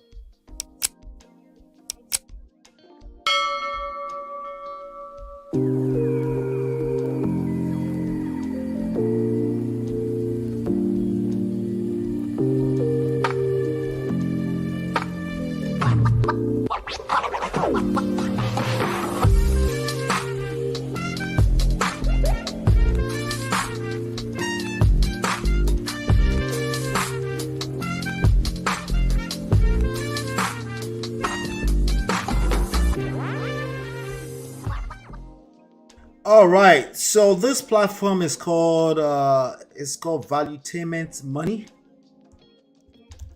All right, so this platform is called Valuetainment Money.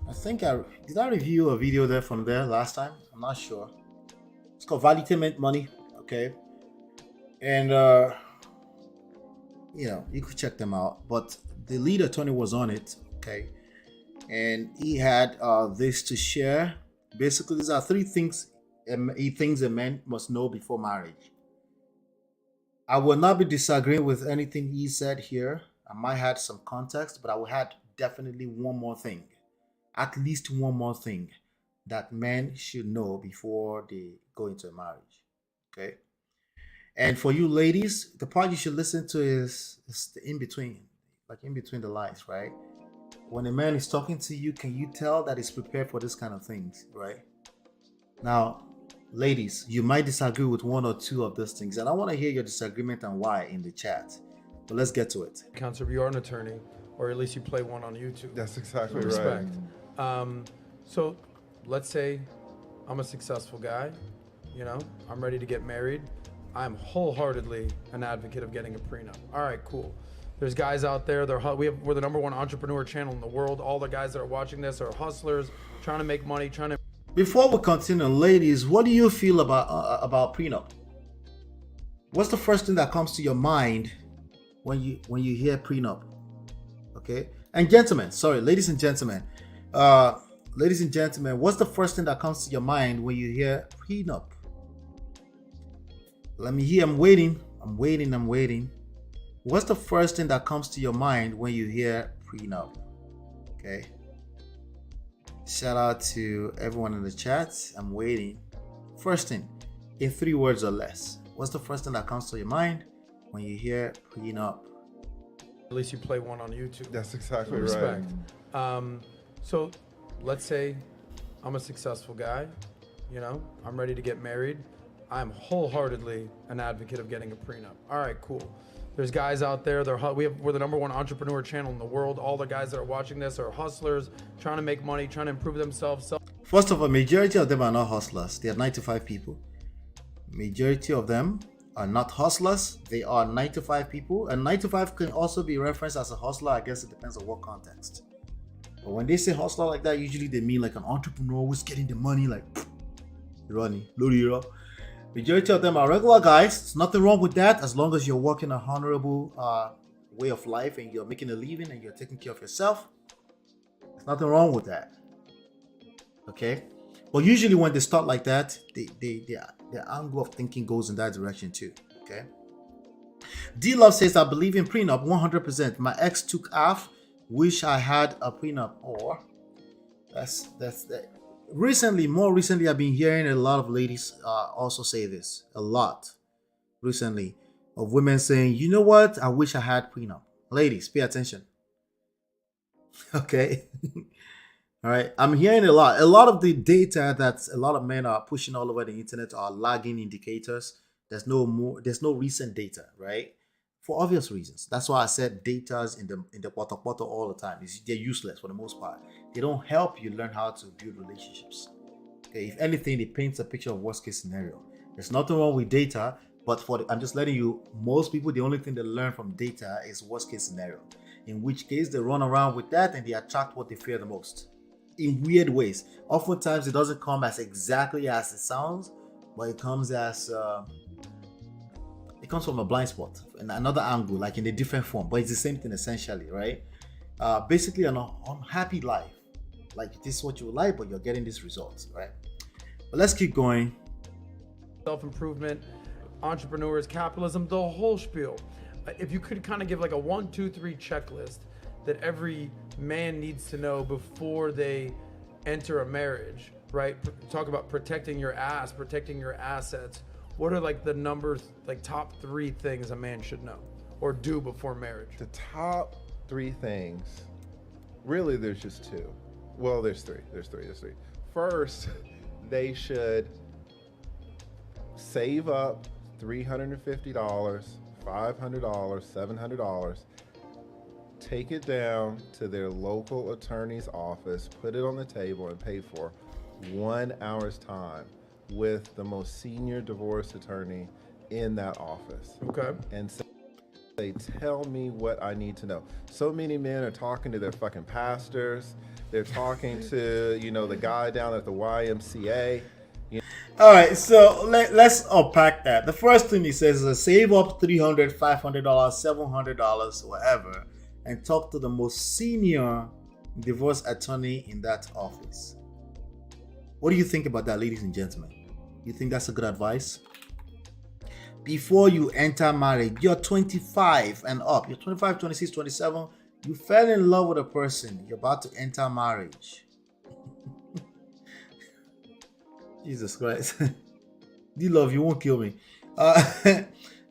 I think I review a video there from there last time. I'm not sure. It's called Valuetainment Money. Okay, and you could check them out. But the lead attorney was on it. Okay, and he had this to share. Basically, these are three things he thinks a man must know before marriage. I will not be disagreeing with anything he said here. I might add some context, but I will add definitely one more thing, at least one more thing that men should know before they go into a marriage. Okay. And for you ladies, the part you should listen to is the in between, like in between the lines, right? When a man is talking to you, can you tell that he's prepared for this kind of things, right? Now, ladies, you might disagree with one or two of those things, and I want to hear your disagreement and why in the chat. But let's get to it. Counselor, you are an attorney, or at least you play one on YouTube. That's exactly Respect. So let's say I'm a successful guy, I'm ready to get married. I'm wholeheartedly an advocate of getting a prenup. All right, cool. There's guys out there, we're the #1 entrepreneur channel in the world. All the guys that are watching this are hustlers, trying to make money, trying to... Before we continue, ladies, what do you feel about prenup? What's the first thing that comes to your mind when you hear prenup? Okay, and gentlemen, sorry, ladies and gentlemen, what's the first thing that comes to your mind when you hear prenup? Let me hear. I'm waiting. What's the first thing that comes to your mind when you hear prenup? Okay. Shout out to everyone in the chat. I'm waiting. First thing, in 3 words or less, what's the first thing that comes to your mind when you hear prenup? At least you play one on YouTube. That's exactly Respect. So let's say I'm a successful guy, I'm ready to get married. I'm wholeheartedly an advocate of getting a prenup. All right, cool. There's guys out there, we're the #1 entrepreneur channel in the world. All the guys that are watching this are hustlers, trying to make money, trying to improve themselves. First of all, majority of them are not hustlers. They are 9-to-5 people. Majority of them are not hustlers. They are 9-to-5 people. And 9-to-5 can also be referenced as a hustler. I guess it depends on what context. But when they say hustler like that, usually they mean like an entrepreneur who's getting the money, like running. Majority of them are regular guys. There's nothing wrong with that as long as you're working a honorable way of life and you're making a living and you're taking care of yourself. There's nothing wrong with that. Okay? But usually when they start like that, their angle of thinking goes in that direction too. Okay? D-Love says, I believe in prenup 100%. My ex took half. Wish I had a prenup. Or that's that. More recently, I've been hearing a lot of ladies also say this. A lot recently of women saying, you know what? I wish I had prenup. Ladies, pay attention. Okay. All right. I'm hearing a lot. A lot of the data that a lot of men are pushing all over the internet are lagging indicators. There's no recent data, right? For obvious reasons. That's why I said data's in the portal all the time. They're useless for the most part. They don't help you learn how to build relationships. Okay, if anything, it paints a picture of worst case scenario. There's nothing wrong with data, but I'm just letting you, most people, the only thing they learn from data is worst case scenario. In which case they run around with that and they attract what they fear the most. In weird ways. Oftentimes it doesn't come as exactly as it sounds, but it comes as comes from a blind spot, in another angle, like in a different form, but it's the same thing essentially, right? Basically, an unhappy life. Like this is what you would like, but you're getting these results, right? But let's keep going. Self-improvement, entrepreneurs, capitalism, the whole spiel. If you could kind of give like a 1, 2, 3 checklist that every man needs to know before they enter a marriage, right? Talk about protecting your ass, protecting your assets. What are like the numbers, like top 3 things a man should know or do before marriage? The top 3 things, really there's just 2. Well, there's 3. There's 3. First, they should save up $350, $500, $700, take it down to their local attorney's office, put it on the table and pay for 1 hour's time with the most senior divorce attorney in that office. Okay. And say, tell me what I need to know. So many men are talking to their fucking pastors. They're talking to, the guy down at the YMCA. All right, so let's unpack that. The first thing he says is save up $300, $500, $700, whatever, and talk to the most senior divorce attorney in that office. What do you think about that, ladies and gentlemen? You think that's a good advice? Before you enter marriage, you're 25 and up. You're 25, 26, 27. You fell in love with a person. You're about to enter marriage. Jesus Christ. D-Love, you won't kill me.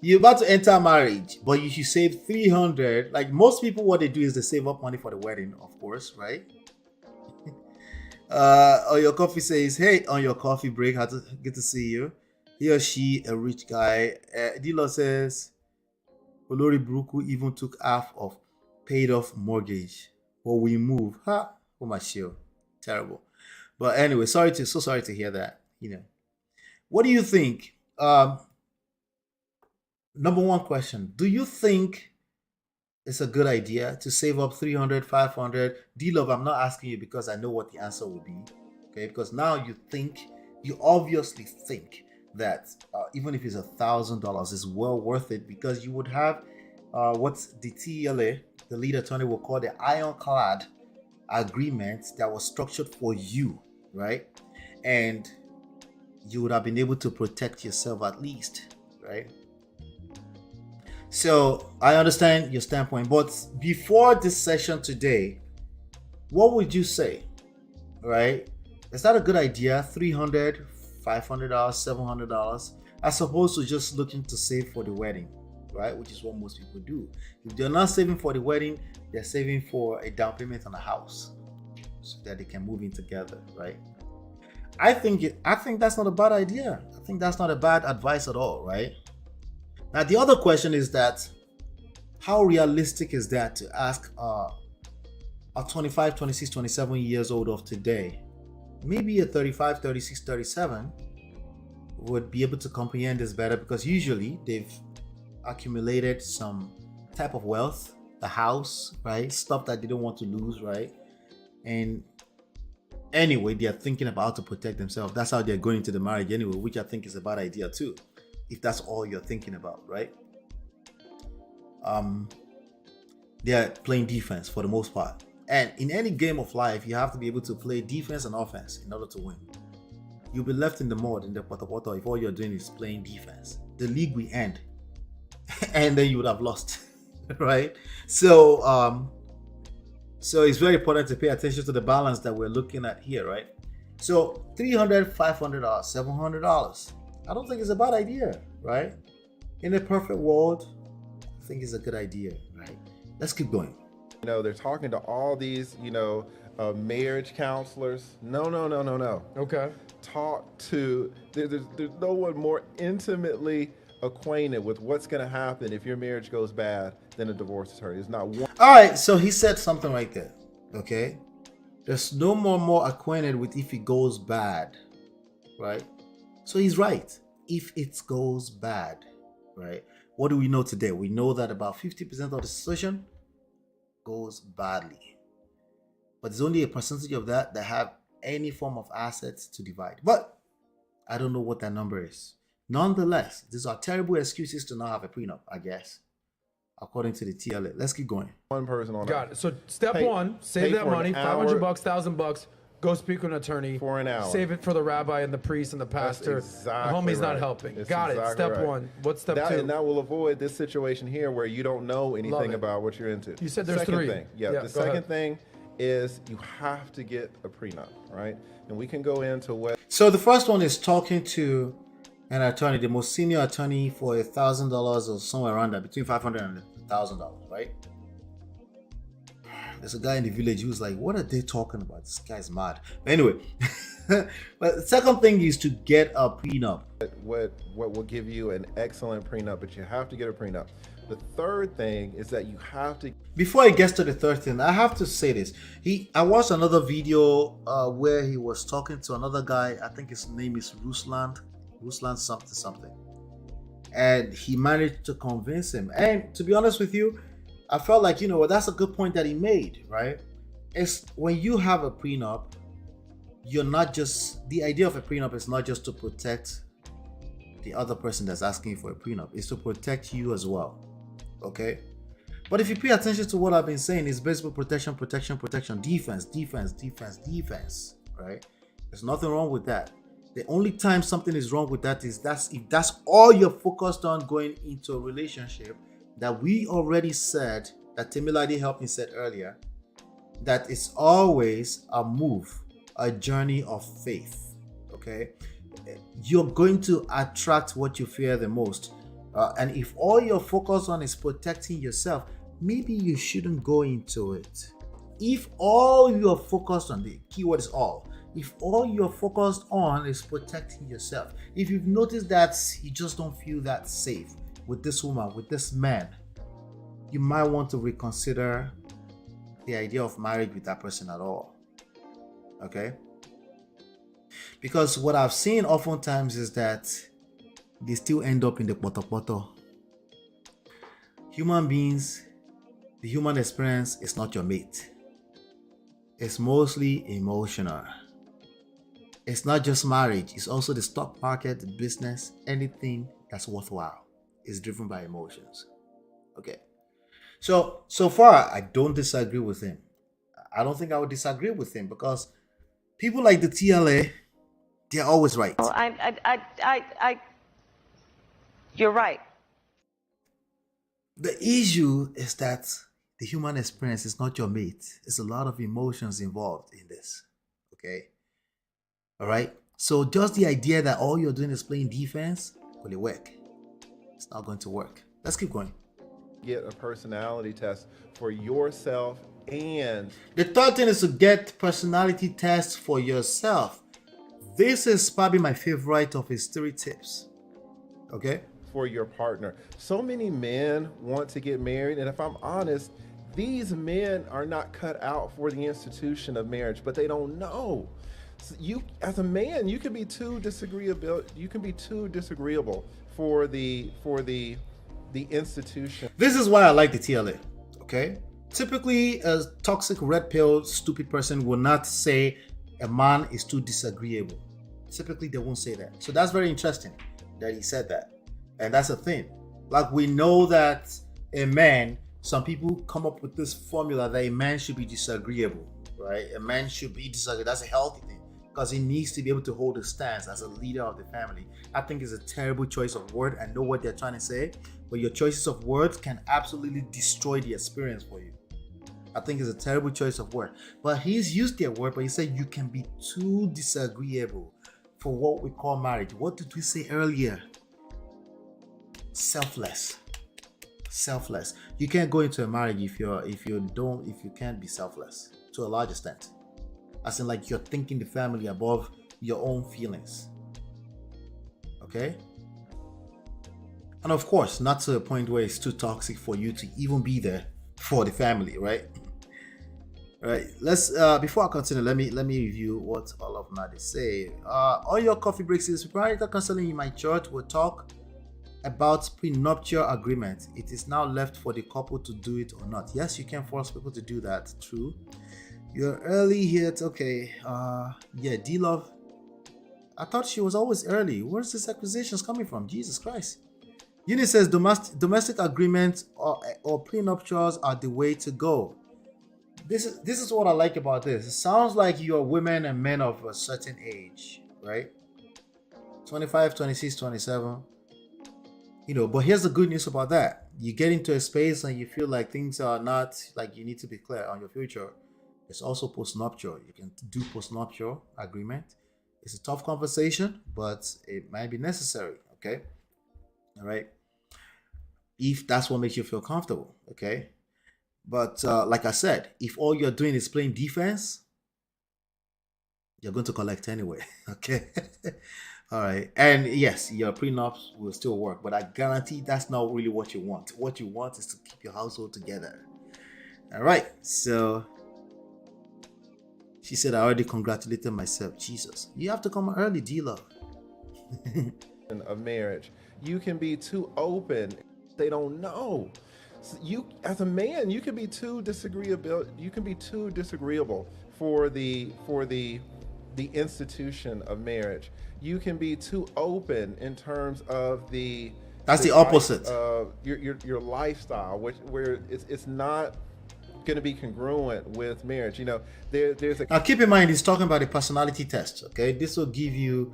You're about to enter marriage, but you should save $300. Like most people, what they do is they save up money for the wedding, of course, right? On your coffee says, hey, on your coffee break, good to see you. He or she, a rich guy. D-Love says, Olori Bruku even took half of paid off mortgage. But we move. Ha! Oh my shield. Terrible. But anyway, so sorry to hear that. What do you think? Number one question: do you think it's a good idea to save up $300, $500? D-Love, I'm not asking you because I know what the answer will be. Okay, because now you obviously think that even if it's $1,000, it's well worth it because you would have what the TLA, the lead attorney, will call the ironclad agreement that was structured for you, right? And you would have been able to protect yourself at least, right? So I understand your standpoint, but before this session today, what would you say, right? Is that a good idea? $300, $500, $700, as opposed to just looking to save for the wedding, right? Which is what most people do. If they're not saving for the wedding, they're saving for a down payment on a house so that they can move in together, right? I think that's not a bad idea. I think that's not a bad advice at all, right? Now, the other question is that how realistic is that to ask a 25, 26, 27 years old of today? Maybe a 35, 36, 37 would be able to comprehend this better because usually they've accumulated some type of wealth, a house, right? Stuff that they don't want to lose, right? And anyway, they're thinking about how to protect themselves. That's how they're going into the marriage anyway, which I think is a bad idea too, if that's all you're thinking about, right? They're playing defense for the most part. And in any game of life, you have to be able to play defense and offense in order to win. You'll be left in the mud, in the potopoto, if all you're doing is playing defense. The league will end. And then you would have lost, right? So it's very important to pay attention to the balance that we're looking at here, right? So $300, $500, $700. I don't think it's a bad idea, right? In a perfect world, I think it's a good idea, right? Let's keep going. They're talking to all these, marriage counselors. No. Okay. There's no one more intimately acquainted with what's going to happen if your marriage goes bad than a divorce attorney. There's not one. All right, so he said something right there, okay? There's no more acquainted with if it goes bad, right? So he's right. If it goes bad, right? What do we know today? We know that about 50% of the situation goes badly. But there's only a percentage of that have any form of assets to divide. But I don't know what that number is. Nonetheless, these are terrible excuses to not have a prenup, I guess, according to the TLA. Let's keep going. One person on Got it. So step one, save that money, $500, $1,000. Go speak with an attorney for an hour. Save it for the rabbi and the priest and the pastor. Exactly the homie's right. not helping. That's Got it. exactly Step right. one. What's step two? And that will avoid this situation here where you don't know anything about what you're into. You said there's second three. Thing, the second thing is you have to get a prenup, right? And we can go into what. So the first one is talking to an attorney, the most senior attorney, for $1,000 or somewhere around that, between $500 and $1,000, right? There's a guy in the village who's like, what are they talking about? This guy's mad. But anyway, but the second thing is to get a prenup. What will give you an excellent prenup, but you have to get a prenup. The third thing is that you have to. Before he gets to the third thing, I have to say this. I watched another video where he was talking to another guy. I think his name is Ruslan something. And he managed to convince him. And to be honest with you, I felt like, that's a good point that he made, right? It's when you have a prenup, the idea of a prenup is not just to protect the other person that's asking for a prenup, it's to protect you as well, okay? But if you pay attention to what I've been saying, it's basically protection, defense, right? There's nothing wrong with that. The only time something is wrong with that is if that's all you're focused on going into a relationship, that we already said, that Timiladi helped me said earlier, that it's always a journey of faith, okay? You're going to attract what you fear the most. And if all you're focused on is protecting yourself, maybe you shouldn't go into it. If all you're focused on, the keyword is all, if all you're focused on is protecting yourself, if you've noticed that you just don't feel that safe with this woman, with this man, you might want to reconsider the idea of marriage with that person at all. Okay? Because what I've seen oftentimes is that they still end up in the poto. Human beings, the human experience is not your mate. It's mostly emotional. It's not just marriage, it's also the stock market, the business, anything that's worthwhile is driven by emotions. Okay. So far, I don't disagree with him. I don't think I would disagree with him because people like the TLA, they're always right. Well, you're right. The issue is that the human experience is not your mate. There's a lot of emotions involved in this. Okay? All right? So just the idea that all you're doing is playing defense, will it work? It's not going to work. Let's keep going. Get a personality test for yourself, and the third thing is to get personality tests for yourself. This is probably my favorite of his 3 tips. Okay? For your partner. So many men want to get married, and if I'm honest, these men are not cut out for the institution of marriage, but they don't know. So you, as a man, you can be too disagreeable. You can be too disagreeable for the institution. This is why I like the TLA. Okay? Typically, a toxic red pill stupid person will not say a man is too disagreeable. Typically, they won't say that. So that's very interesting that he said that. And that's a thing. Like, we know that a man, some people come up with this formula that a man should be disagreeable, right? A man should be disagreeable. That's a healthy thing because he needs to be able to hold a stance as a leader of the family. I think it's a terrible choice of word. I know what they're trying to say, but your choices of words can absolutely destroy the experience for you. I think it's a terrible choice of word. But he's used their word, but he said you can be too disagreeable for what we call marriage. What did we say earlier? Selfless. You can't go into a marriage if you can't be selfless to a large extent. As in, like, you're thinking the family above your own feelings. Okay? And of course, not to a point where it's too toxic for you to even be there for the family, right? Right. Let's before I continue, let me review what all of Nadi say. All your coffee breaks is premarital counseling in my church will talk about prenuptial agreement. It is now left for the couple to do it or not. Yes, you can force people to do that. True. You're early here. Okay. Yeah, D-Love. I thought she was always early. Where's this accusations coming from? Jesus Christ. Uni says domestic agreements or prenuptials are the way to go. This is what I like about this. It sounds like you're women and men of a certain age, right? 25, 26, 27. But here's the good news about that. You get into a space and you feel like things are not like you need to be clear on your future. It's also postnuptial. You can do postnuptial agreement. It's a tough conversation, but it might be necessary, okay? All right? If that's what makes you feel comfortable, okay? But like I said, if all you're doing is playing defense, you're going to collect anyway, okay? All right. And yes, your prenups will still work, but I guarantee that's not really what you want. What you want is to keep your household together. All right. So she said, I already congratulated myself. Jesus, you have to come early, D-Love. Of marriage, you can be too open. They don't know. You, as a man, you can be too disagreeable. You can be too disagreeable for the institution of marriage. You can be too open in terms of the. That's the opposite. Your lifestyle, where it's not going to be congruent with marriage. There's a. Now keep in mind, he's talking about a personality test. Okay, this will give you,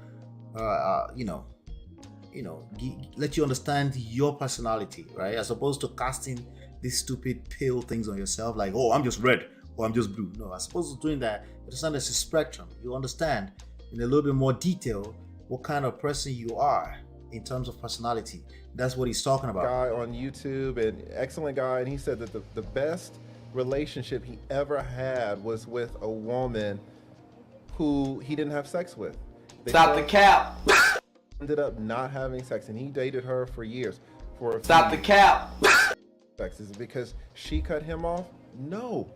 let you understand your personality, right? As opposed to casting these stupid pale things on yourself, like, oh, I'm just red or I'm just blue. No, as opposed to doing that, you understand there's a spectrum. You understand in a little bit more detail what kind of person you are in terms of personality. That's what he's talking about. Guy on YouTube, an excellent guy, and he said that the best relationship he ever had was with a woman who he didn't have sex with. Stop the cap. Ended up not having sex, and he dated her for years. Stop the cap. Is it because she cut him off? No.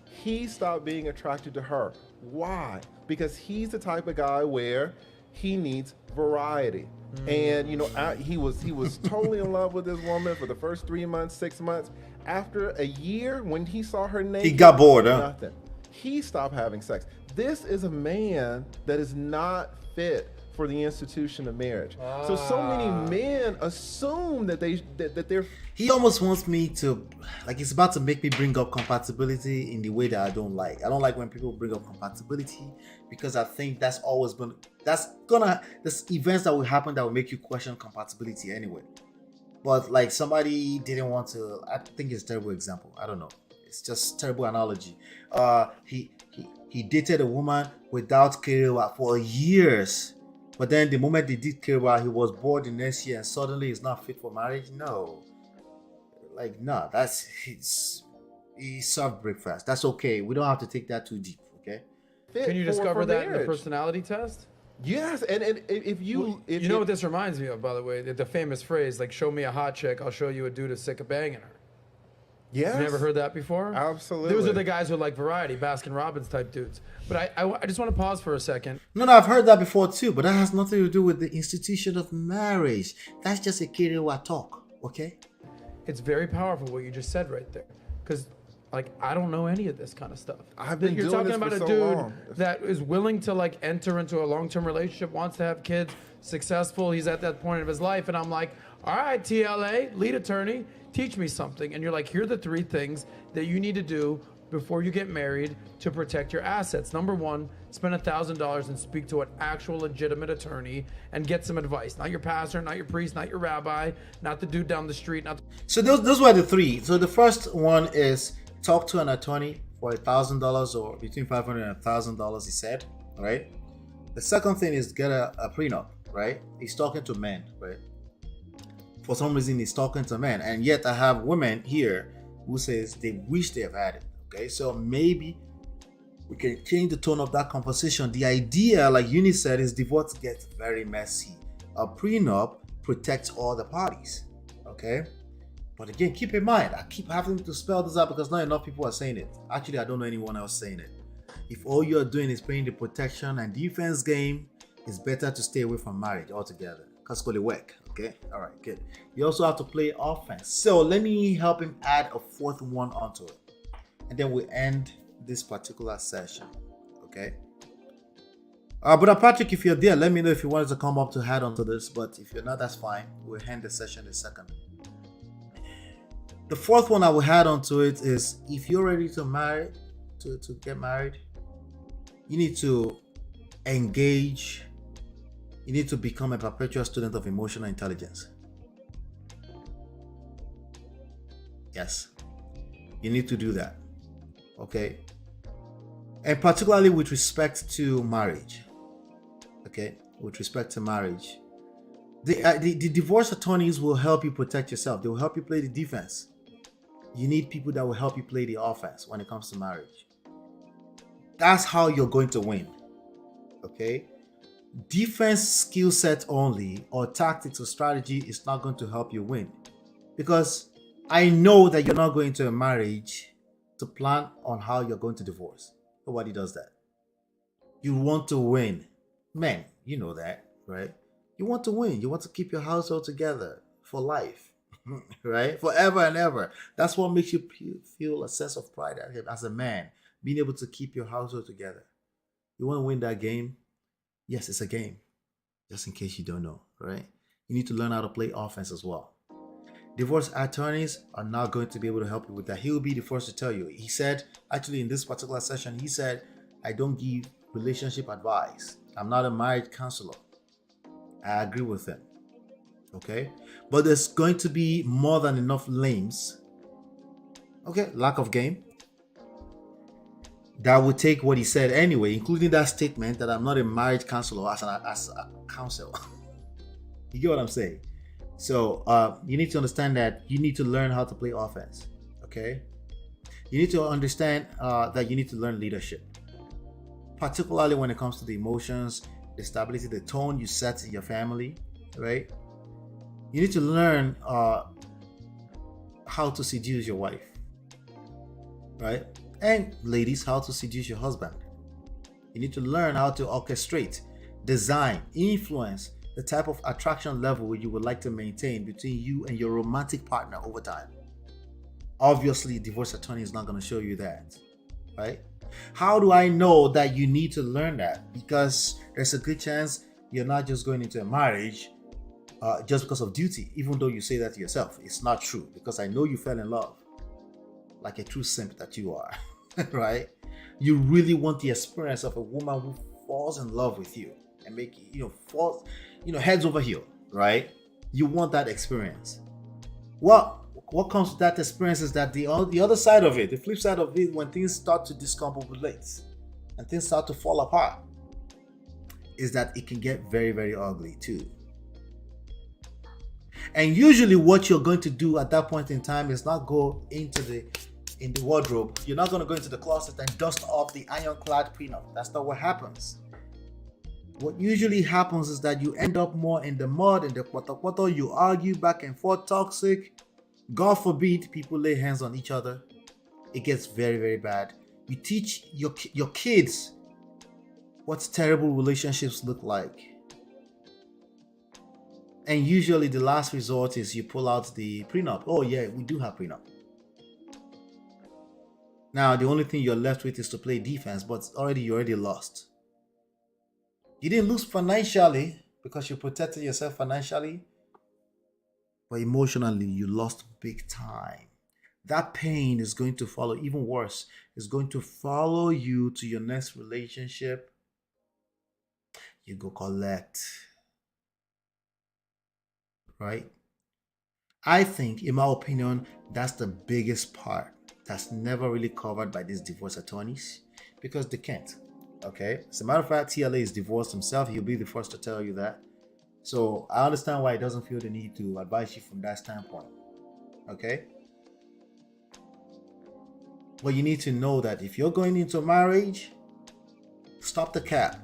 He stopped being attracted to her. Why? Because he's the type of guy where he needs variety. And he was totally in love with this woman for the first 3 months, 6 months. After a year, when he saw her naked, he got bored, huh? Nothing. He stopped having sex. This is a man that is not fit for the institution of marriage. So many men assume that they're. He almost wants me to, like, he's about to make me bring up compatibility in the way that I don't like. I don't like when people bring up compatibility because I think there's events that will happen that will make you question compatibility anyway. But like somebody didn't want to, I think it's a terrible example. I don't know. It's just terrible analogy. He dated a woman without career for years. But then the moment they did career, he was bored the next year and suddenly he's not fit for marriage. No. He served breakfast. That's okay. We don't have to take that too deep, okay? Can you discover that in the personality test? Yes, and if you know what this reminds me of, by the way, the famous phrase, like, show me a hot chick, I'll show you a dude who's sick of banging her. Yes. You never heard that before? Absolutely. Those are the guys who like variety, Baskin Robbins type dudes. But I just want to pause for a second. No, I've heard that before too, but that has nothing to do with the institution of marriage. That's just a Kiriwa talk, okay? It's very powerful what you just said right there. Because, like, I don't know any of this kind of stuff. You're talking about a dude that is willing to, like, enter into a long-term relationship, wants to have kids, successful, he's at that point of his life, and I'm like, all right, TLA, lead attorney, teach me something. And you're like, here are the 3 things that you need to do before you get married to protect your assets. Number 1, spend $1,000 and speak to an actual legitimate attorney and get some advice. Not your pastor, not your priest, not your rabbi, not the dude down the street. So those were the 3. So the first one is talk to an attorney for $1,000 or between $500 and $1,000, he said, right? The second thing is get a prenup, right? He's talking to men, right? For some reason, he's talking to men. And yet I have women here who says they wish they have had it. Okay, so maybe we can change the tone of that conversation. The idea, like Uni said, is divorce gets very messy. A prenup protects all the parties. Okay, but again, keep in mind, I keep having to spell this out because not enough people are saying it. Actually, I don't know anyone else saying it. If all you're doing is playing the protection and defense game, it's better to stay away from marriage altogether. Because it's work. Okay, all right, good. You also have to play offense. So let me help him add a 4th one onto it. And then we end this particular session, okay? Brother Patrick, if you're there, let me know if you wanted to come up to add on to this. But if you're not, that's fine. We'll end the session in a second. The fourth one I will add on to it is if you're ready to marry, to get married, you need to engage. You need to become a perpetual student of emotional intelligence. Yes, you need to do that. Okay, and particularly with respect to marriage. Okay, with respect to marriage, the divorce attorneys will help you protect yourself. They will help you play the defense. You need people that will help you play the offense when it comes to marriage. That's how you're going to win. Okay, defense skill set only or tactics or strategy is not going to help you win, because I know that you're not going to a marriage to plan on how you're going to divorce. Nobody does that. You want to win. Men, you know that, right? You want to win. You want to keep your household together for life, right? Forever and ever. That's what makes you feel a sense of pride as a man, being able to keep your household together. You want to win that game? Yes, it's a game. Just in case you don't know, right? You need to learn how to play offense as well. Divorce attorneys are not going to be able to help you with that. He'll be the first to tell you. He said, actually in this particular session, he said, I don't give relationship advice. I'm not a marriage counselor. I agree with him. Okay? But there's going to be more than enough lames. Okay? Lack of game. That would take what he said anyway, including that statement that I'm not a marriage counselor as a counsel. You get what I'm saying? So you need to understand that you need to learn how to play offense. Okay? You need to understand that you need to learn leadership, particularly when it comes to the emotions, the stability, the tone you set in your family, right? You need to learn how to seduce your wife, right? And ladies, how to seduce your husband. You need to learn how to orchestrate, design, influence the type of attraction level you would like to maintain between you and your romantic partner over time. Obviously, divorce attorney is not going to show you that, right? How do I know that you need to learn that? Because there's a good chance you're not just going into a marriage just because of duty, even though you say that to yourself. It's not true, because I know you fell in love like a true simp that you are, right? You really want the experience of a woman who falls in love with you and make you, fall, heads over heel, right? You want that experience. Well, what comes with that experience is that the other side of it, the flip side of it, when things start to discombobulate and things start to fall apart, is that it can get very, very ugly too. And usually what you're going to do at that point in time is not go into the wardrobe. You're not going to go into the closet and dust off the ironclad prenup. That's not what happens. What usually happens is that you end up more in the mud, in the quata, you argue back and forth, toxic. God forbid people lay hands on each other. It gets very, very bad. You teach your kids what terrible relationships look like. And usually the last resort is you pull out the prenup. Oh yeah, we do have prenup. Now the only thing you're left with is to play defense, but you already lost. You didn't lose financially because you protected yourself financially, but emotionally you lost big time. That pain is going to follow, even worse, is going to follow you to your next relationship. You go collect. Right? I think, in my opinion, that's the biggest part that's never really covered by these divorce attorneys, because they can't. Okay? As a matter of fact, TLA is divorced himself. He'll be the first to tell you that. So I understand why he doesn't feel the need to advise you from that standpoint. Okay? But you need to know that if you're going into marriage, stop the cap.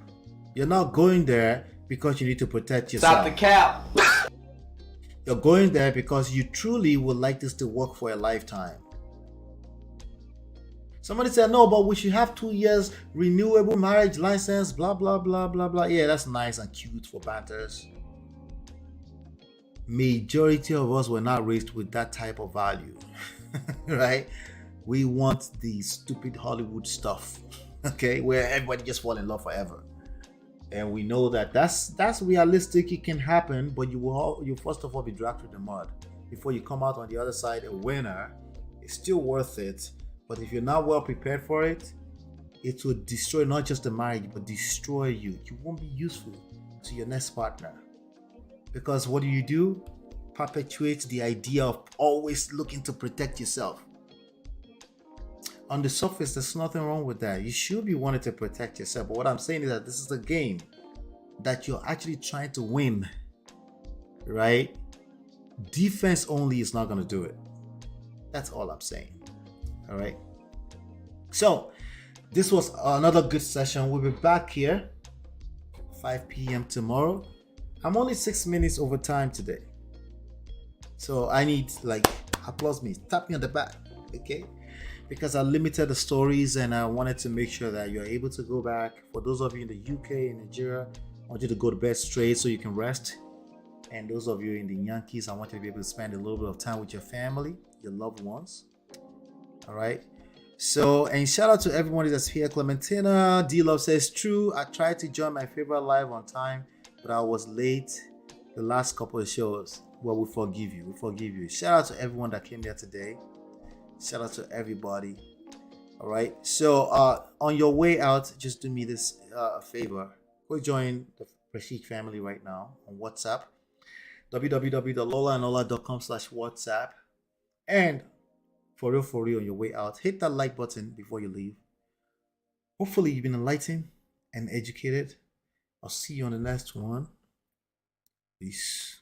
You're not going there because you need to protect yourself. Stop the cap. You're going there because you truly would like this to work for a lifetime. Somebody said, no, but we should have 2 years renewable marriage license, blah, blah, blah, blah, blah. Yeah, that's nice and cute for banters. Majority of us were not raised with that type of value, right? We want the stupid Hollywood stuff, okay, where everybody just fall in love forever. and we know that that's realistic. It can happen, but you first of all be dragged through the mud before you come out on the other side a winner. It's still worth it, but if you're not well prepared for it, it will destroy not just the marriage, but destroy you. You won't be useful to your next partner, because what do? Perpetuate the idea of always looking to protect yourself. On the surface, there's nothing wrong with that. You should be wanting to protect yourself. But what I'm saying is that this is a game that you're actually trying to win, right? Defense only is not going to do it. That's all I'm saying. All right. So this was another good session. We'll be back here 5 p.m. tomorrow. I'm only 6 minutes over time today. So I need applause me. Tap me on the back. Okay. Because I limited the stories and I wanted to make sure that you're able to go back. For those of you in the UK and Nigeria, I want you to go to bed straight so you can rest. And those of you in the Yankees, I want you to be able to spend a little bit of time with your family, your loved ones. All right. So, and shout out to everyone that's here. Clementina, D-Love says, true. I tried to join my favorite live on time, but I was late the last couple of shows. Well, we forgive you. We forgive you. Shout out to everyone that came here today. Shout out to everybody. All right. So on your way out, just do me this favor. Go join the Prestige family right now on WhatsApp. www.lolaanola.com/WhatsApp. And for real, on your way out, hit that like button before you leave. Hopefully you've been enlightened and educated. I'll see you on the next one. Peace.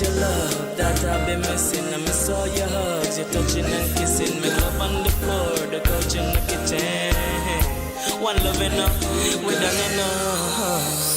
Your love that I've been missing. I miss all your hugs, your touching and kissing. Make love on the floor, the couch in the kitchen. One love enough, we done enough.